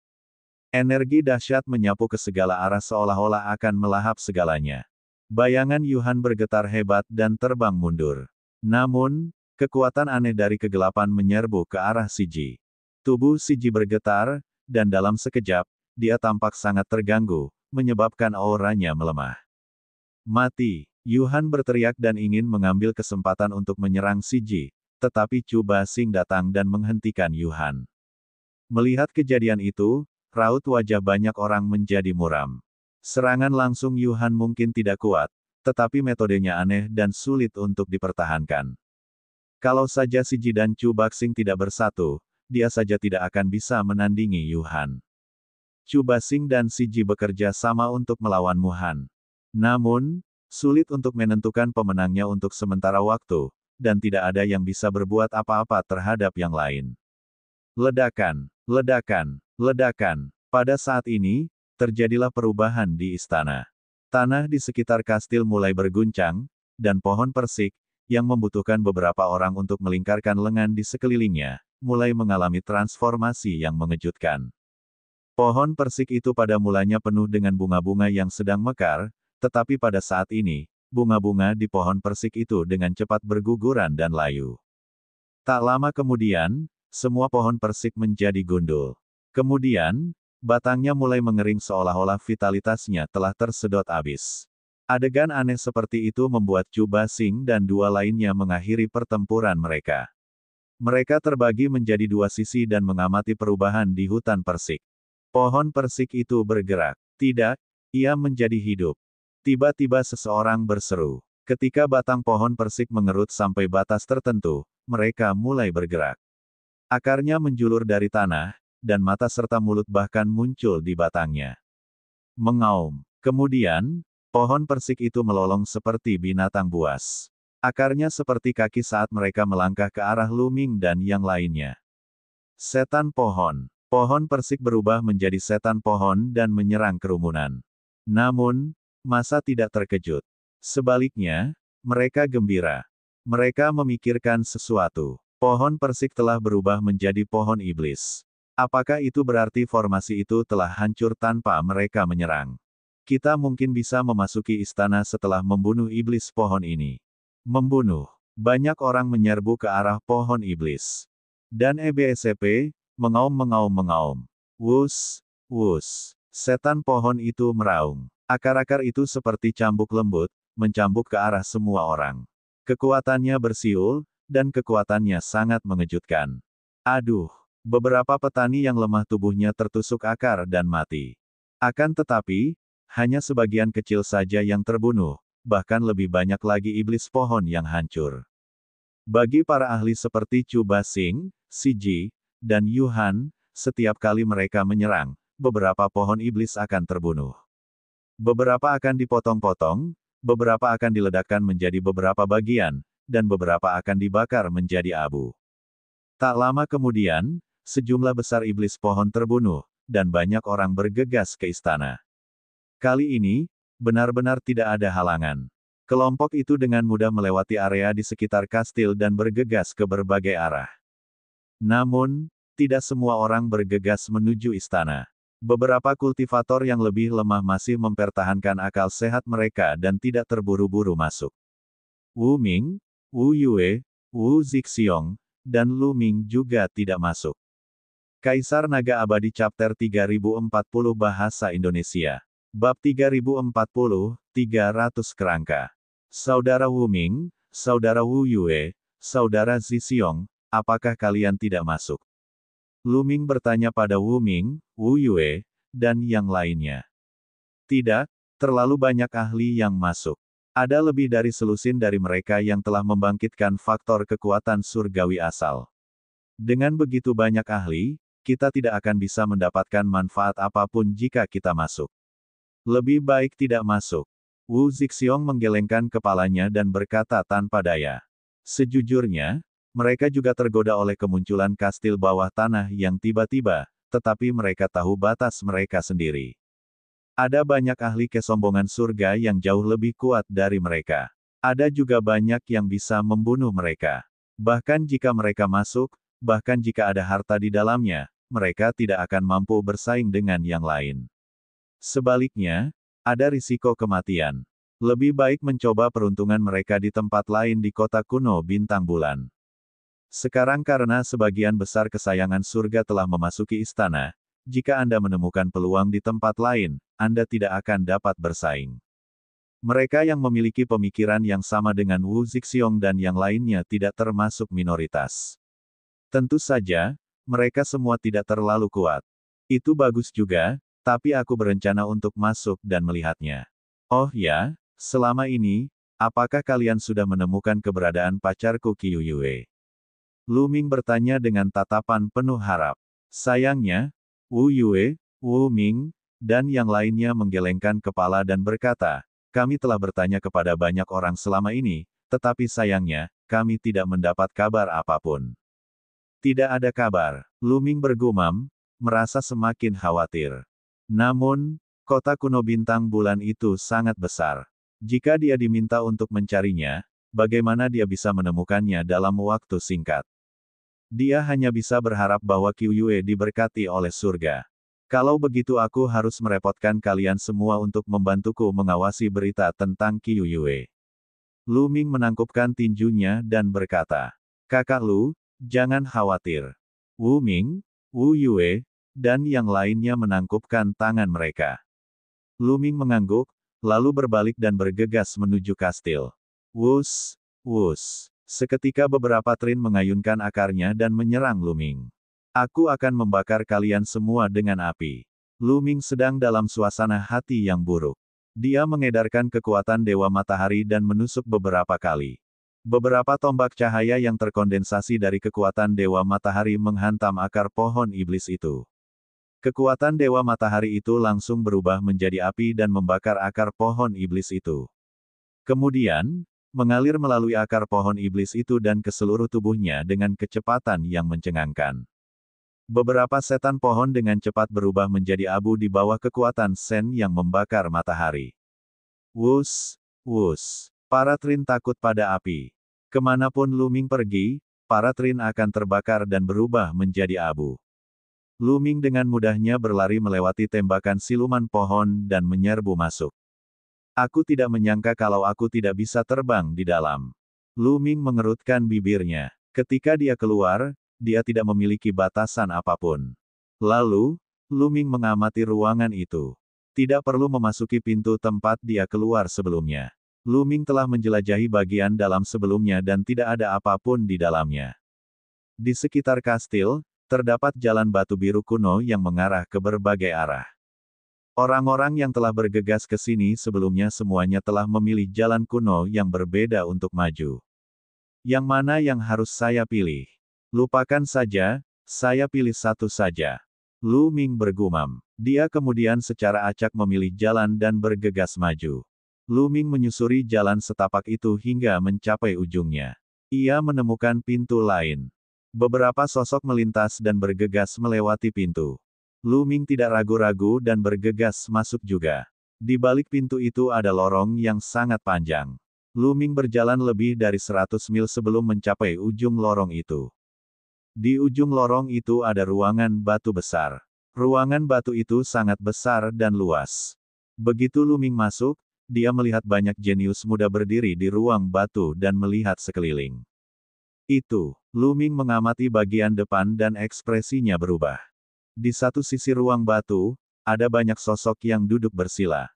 S1: Energi dahsyat menyapu ke segala arah seolah-olah akan melahap segalanya. Bayangan Yu Han bergetar hebat dan terbang mundur. Namun, kekuatan aneh dari kegelapan menyerbu ke arah Siji. Tubuh Siji bergetar, dan dalam sekejap, dia tampak sangat terganggu, menyebabkan auranya melemah. Mati! Yu Han berteriak dan ingin mengambil kesempatan untuk menyerang Siji, tetapi Chu Baxing datang dan menghentikan Yu Han. Melihat kejadian itu, raut wajah banyak orang menjadi muram. Serangan langsung Yu Han mungkin tidak kuat, tetapi metodenya aneh dan sulit untuk dipertahankan. Kalau saja Siji dan Chu Baxing tidak bersatu, dia saja tidak akan bisa menandingi Yu Han. Chu Baxing dan Siji bekerja sama untuk melawan Mu Han. Namun, sulit untuk menentukan pemenangnya untuk sementara waktu, dan tidak ada yang bisa berbuat apa-apa terhadap yang lain. Ledakan, ledakan, ledakan. Pada saat ini, terjadilah perubahan di istana. Tanah di sekitar kastil mulai berguncang, dan pohon persik, yang membutuhkan beberapa orang untuk melingkarkan lengan di sekelilingnya, mulai mengalami transformasi yang mengejutkan. Pohon persik itu pada mulanya penuh dengan bunga-bunga yang sedang mekar, tetapi pada saat ini, bunga-bunga di pohon persik itu dengan cepat berguguran dan layu. Tak lama kemudian, semua pohon persik menjadi gundul. Kemudian, batangnya mulai mengering seolah-olah vitalitasnya telah tersedot habis. Adegan aneh seperti itu membuat Chu Baxing dan dua lainnya mengakhiri pertempuran mereka. Mereka terbagi menjadi dua sisi dan mengamati perubahan di hutan persik. Pohon persik itu bergerak. Tidak, ia menjadi hidup. Tiba-tiba seseorang berseru. Ketika batang pohon persik mengerut sampai batas tertentu, mereka mulai bergerak. Akarnya menjulur dari tanah, dan mata serta mulut bahkan muncul di batangnya. Mengaum. Kemudian, pohon persik itu melolong seperti binatang buas. Akarnya seperti kaki saat mereka melangkah ke arah Lu Ming dan yang lainnya. Setan pohon. Pohon persik berubah menjadi setan pohon dan menyerang kerumunan. Namun, massa tidak terkejut. Sebaliknya, mereka gembira. Mereka memikirkan sesuatu. Pohon persik telah berubah menjadi pohon iblis. Apakah itu berarti formasi itu telah hancur tanpa mereka menyerang? Kita mungkin bisa memasuki istana setelah membunuh iblis pohon ini. Membunuh. Banyak orang menyerbu ke arah pohon iblis. Dan EBSCP, mengaum. Wus, wus. Setan pohon itu meraung. Akar-akar itu seperti cambuk lembut, mencambuk ke arah semua orang. Kekuatannya bersiul, dan kekuatannya sangat mengejutkan. Aduh, beberapa petani yang lemah tubuhnya tertusuk akar dan mati. Akan tetapi, hanya sebagian kecil saja yang terbunuh, bahkan lebih banyak lagi iblis pohon yang hancur. Bagi para ahli seperti Chu Basing, Si Ji, dan Yu Han, setiap kali mereka menyerang, beberapa pohon iblis akan terbunuh. Beberapa akan dipotong-potong, beberapa akan diledakkan menjadi beberapa bagian, dan beberapa akan dibakar menjadi abu. Tak lama kemudian, sejumlah besar iblis pohon terbunuh, dan banyak orang bergegas ke istana. Kali ini, benar-benar tidak ada halangan. Kelompok itu dengan mudah melewati area di sekitar kastil dan bergegas ke berbagai arah. Namun, tidak semua orang bergegas menuju istana. Beberapa kultivator yang lebih lemah masih mempertahankan akal sehat mereka dan tidak terburu-buru masuk. Wu Ming, Wu Yue, Wu Zixiong, dan Lu Ming juga tidak masuk. Kaisar Naga Abadi Chapter 3040 Bahasa Indonesia. Bab 3040, 300 Kerangka. Saudara Wu Ming, Saudara Wu Yue, Saudara Zixiong, apakah kalian tidak masuk? Lu Ming bertanya pada Wu Ming, Wu Yue, dan yang lainnya. Tidak, terlalu banyak ahli yang masuk. Ada lebih dari selusin dari mereka yang telah membangkitkan faktor kekuatan surgawi asal. Dengan begitu banyak ahli, kita tidak akan bisa mendapatkan manfaat apapun jika kita masuk. Lebih baik tidak masuk. Wu Zixiong menggelengkan kepalanya dan berkata tanpa daya. Sejujurnya, mereka juga tergoda oleh kemunculan kastil bawah tanah yang tiba-tiba, tetapi mereka tahu batas mereka sendiri. Ada banyak ahli kesombongan surga yang jauh lebih kuat dari mereka. Ada juga banyak yang bisa membunuh mereka. Bahkan jika mereka masuk, bahkan jika ada harta di dalamnya, mereka tidak akan mampu bersaing dengan yang lain. Sebaliknya, ada risiko kematian. Lebih baik mencoba peruntungan mereka di tempat lain di kota kuno bintang bulan. Sekarang karena sebagian besar kesayangan surga telah memasuki istana, jika Anda menemukan peluang di tempat lain, Anda tidak akan dapat bersaing. Mereka yang memiliki pemikiran yang sama dengan Wu Zixiong dan yang lainnya tidak termasuk minoritas. Tentu saja, mereka semua tidak terlalu kuat. Itu bagus juga, tapi aku berencana untuk masuk dan melihatnya. Oh ya, selama ini, apakah kalian sudah menemukan keberadaan pacarku Qiu Yue? Lu Ming bertanya dengan tatapan penuh harap. Sayangnya, Wu Yue, Wu Ming, dan yang lainnya menggelengkan kepala dan berkata, kami telah bertanya kepada banyak orang selama ini, tetapi sayangnya, kami tidak mendapat kabar apapun. Tidak ada kabar. Lu Ming bergumam, merasa semakin khawatir. Namun, kota kuno bintang bulan itu sangat besar. Jika dia diminta untuk mencarinya, bagaimana dia bisa menemukannya dalam waktu singkat? Dia hanya bisa berharap bahwa Qiu Yue diberkati oleh surga. Kalau begitu aku harus merepotkan kalian semua untuk membantuku mengawasi berita tentang Qiu Yue. Lu Ming menangkupkan tinjunya dan berkata, Kakak Lu, jangan khawatir. Wu Ming, Wu Yue, dan yang lainnya menangkupkan tangan mereka. Lu Ming mengangguk, lalu berbalik dan bergegas menuju kastil. Wus, wus. Seketika beberapa trin mengayunkan akarnya dan menyerang Lu Ming. Aku akan membakar kalian semua dengan api. Lu Ming sedang dalam suasana hati yang buruk. Dia mengedarkan kekuatan Dewa Matahari dan menusuk beberapa kali. Beberapa tombak cahaya yang terkondensasi dari kekuatan Dewa Matahari menghantam akar pohon iblis itu. Kekuatan Dewa Matahari itu langsung berubah menjadi api dan membakar akar pohon iblis itu. Kemudian, mengalir melalui akar pohon iblis itu dan ke seluruh tubuhnya dengan kecepatan yang mencengangkan. Beberapa setan pohon dengan cepat berubah menjadi abu di bawah kekuatan Sen yang membakar matahari. Wus, wus. Para Trin takut pada api. Kemanapun Luming pergi, para Trin akan terbakar dan berubah menjadi abu. Luming dengan mudahnya berlari melewati tembakan siluman pohon dan menyerbu masuk. Aku tidak menyangka kalau aku tidak bisa terbang di dalam. Luming mengerutkan bibirnya. Ketika dia keluar, dia tidak memiliki batasan apapun. Lalu, Luming mengamati ruangan itu. Tidak perlu memasuki pintu tempat dia keluar sebelumnya. Luming telah menjelajahi bagian dalam sebelumnya dan tidak ada apapun di dalamnya. Di sekitar kastil, terdapat jalan batu biru kuno yang mengarah ke berbagai arah. Orang-orang yang telah bergegas ke sini sebelumnya semuanya telah memilih jalan kuno yang berbeda untuk maju. Yang mana yang harus saya pilih? Lupakan saja, saya pilih satu saja. Lu Ming bergumam. Dia kemudian secara acak memilih jalan dan bergegas maju. Lu Ming menyusuri jalan setapak itu hingga mencapai ujungnya. Ia menemukan pintu lain. Beberapa sosok melintas dan bergegas melewati pintu. Lu Ming tidak ragu-ragu dan bergegas masuk juga. Di balik pintu itu ada lorong yang sangat panjang. Lu Ming berjalan lebih dari 100 mil sebelum mencapai ujung lorong itu. Di ujung lorong itu ada ruangan batu besar. Ruangan batu itu sangat besar dan luas. Begitu Lu Ming masuk, dia melihat banyak jenius muda berdiri di ruang batu dan melihat sekeliling. Lu Ming mengamati bagian depan dan ekspresinya berubah. Di satu sisi ruang batu, ada banyak sosok yang duduk bersila.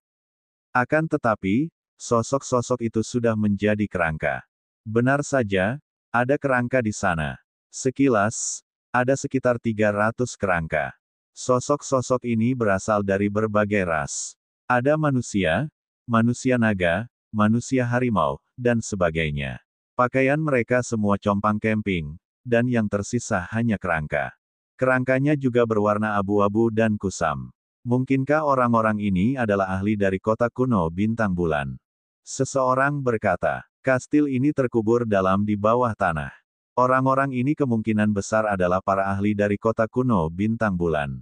S1: Akan tetapi, sosok-sosok itu sudah menjadi kerangka. Benar saja, ada kerangka di sana. Sekilas, ada sekitar 300 kerangka. Sosok-sosok ini berasal dari berbagai ras. Ada manusia, manusia naga, manusia harimau, dan sebagainya. Pakaian mereka semua compang camping, dan yang tersisa hanya kerangka. Kerangkanya juga berwarna abu-abu dan kusam. Mungkinkah orang-orang ini adalah ahli dari kota kuno Bintang Bulan? Seseorang berkata, kastil ini terkubur dalam di bawah tanah. Orang-orang ini kemungkinan besar adalah para ahli dari kota kuno Bintang Bulan.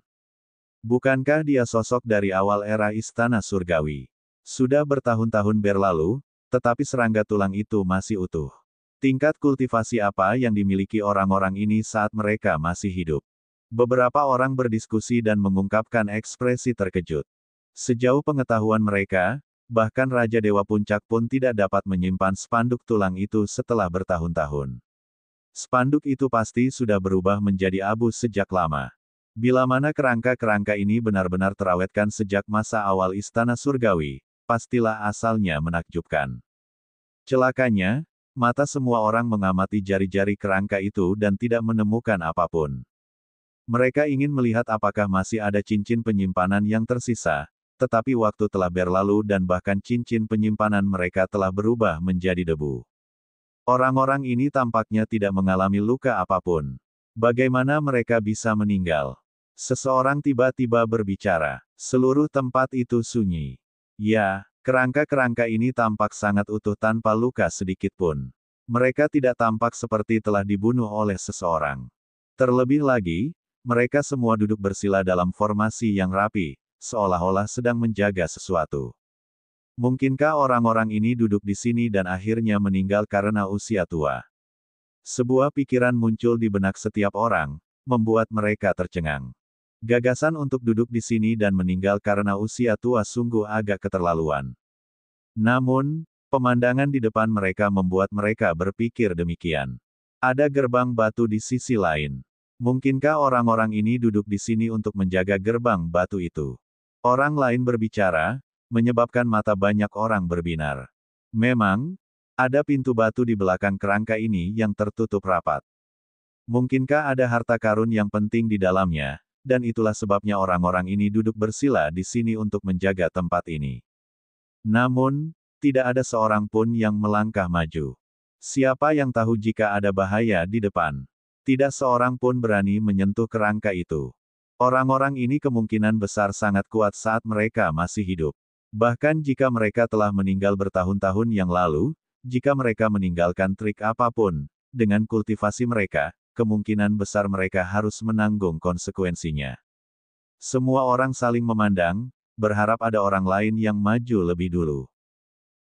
S1: Bukankah dia sosok dari awal era Istana Surgawi? Sudah bertahun-tahun berlalu, tetapi serangga tulang itu masih utuh. Tingkat kultivasi apa yang dimiliki orang-orang ini saat mereka masih hidup? Beberapa orang berdiskusi dan mengungkapkan ekspresi terkejut. Sejauh pengetahuan mereka, bahkan Raja Dewa Puncak pun tidak dapat menyimpan spanduk tulang itu setelah bertahun-tahun. Spanduk itu pasti sudah berubah menjadi abu sejak lama. Bila mana kerangka-kerangka ini benar-benar terawetkan sejak masa awal Istana Surgawi, pastilah asalnya menakjubkan. Celakanya, mata semua orang mengamati jari-jari kerangka itu dan tidak menemukan apapun. Mereka ingin melihat apakah masih ada cincin penyimpanan yang tersisa, tetapi waktu telah berlalu dan bahkan cincin penyimpanan mereka telah berubah menjadi debu. Orang-orang ini tampaknya tidak mengalami luka apapun. Bagaimana mereka bisa meninggal? Seseorang tiba-tiba berbicara. Seluruh tempat itu sunyi. Ya, kerangka-kerangka ini tampak sangat utuh tanpa luka sedikit pun. Mereka tidak tampak seperti telah dibunuh oleh seseorang. Terlebih lagi, mereka semua duduk bersila dalam formasi yang rapi, seolah-olah sedang menjaga sesuatu. Mungkinkah orang-orang ini duduk di sini dan akhirnya meninggal karena usia tua? Sebuah pikiran muncul di benak setiap orang, membuat mereka tercengang. Gagasan untuk duduk di sini dan meninggal karena usia tua sungguh agak keterlaluan. Namun, pemandangan di depan mereka membuat mereka berpikir demikian. Ada gerbang batu di sisi lain. Mungkinkah orang-orang ini duduk di sini untuk menjaga gerbang batu itu? Orang lain berbicara, menyebabkan mata banyak orang berbinar. Memang, ada pintu batu di belakang kerangka ini yang tertutup rapat. Mungkinkah ada harta karun yang penting di dalamnya, dan itulah sebabnya orang-orang ini duduk bersila di sini untuk menjaga tempat ini. Namun, tidak ada seorang pun yang melangkah maju. Siapa yang tahu jika ada bahaya di depan? Tidak seorang pun berani menyentuh kerangka itu. Orang-orang ini kemungkinan besar sangat kuat saat mereka masih hidup. Bahkan jika mereka telah meninggal bertahun-tahun yang lalu, jika mereka meninggalkan trik apapun, dengan kultivasi mereka, kemungkinan besar mereka harus menanggung konsekuensinya. Semua orang saling memandang, berharap ada orang lain yang maju lebih dulu.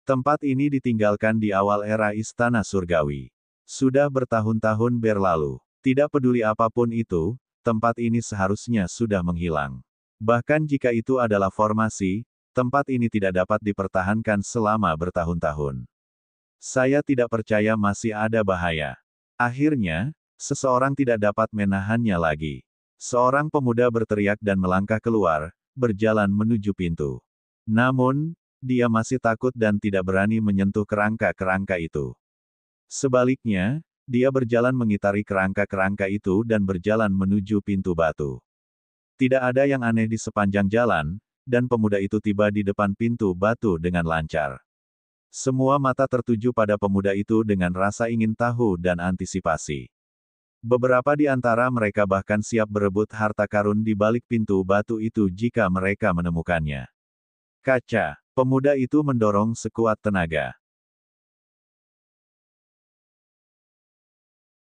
S1: Tempat ini ditinggalkan di awal era Istana Surgawi. Sudah bertahun-tahun berlalu. Tidak peduli apapun itu, tempat ini seharusnya sudah menghilang. Bahkan jika itu adalah formasi, tempat ini tidak dapat dipertahankan selama bertahun-tahun. Saya tidak percaya masih ada bahaya. Akhirnya, seseorang tidak dapat menahannya lagi. Seorang pemuda berteriak dan melangkah keluar, berjalan menuju pintu. Namun, dia masih takut dan tidak berani menyentuh kerangka-kerangka itu. Sebaliknya, dia berjalan mengitari kerangka-kerangka itu dan berjalan menuju pintu batu. Tidak ada yang aneh di sepanjang jalan, dan pemuda itu tiba di depan pintu batu dengan lancar. Semua mata tertuju pada pemuda itu dengan rasa ingin tahu dan antisipasi. Beberapa di antara mereka bahkan siap berebut harta karun di balik pintu batu itu jika mereka menemukannya. Kaca. Pemuda itu mendorong sekuat tenaga.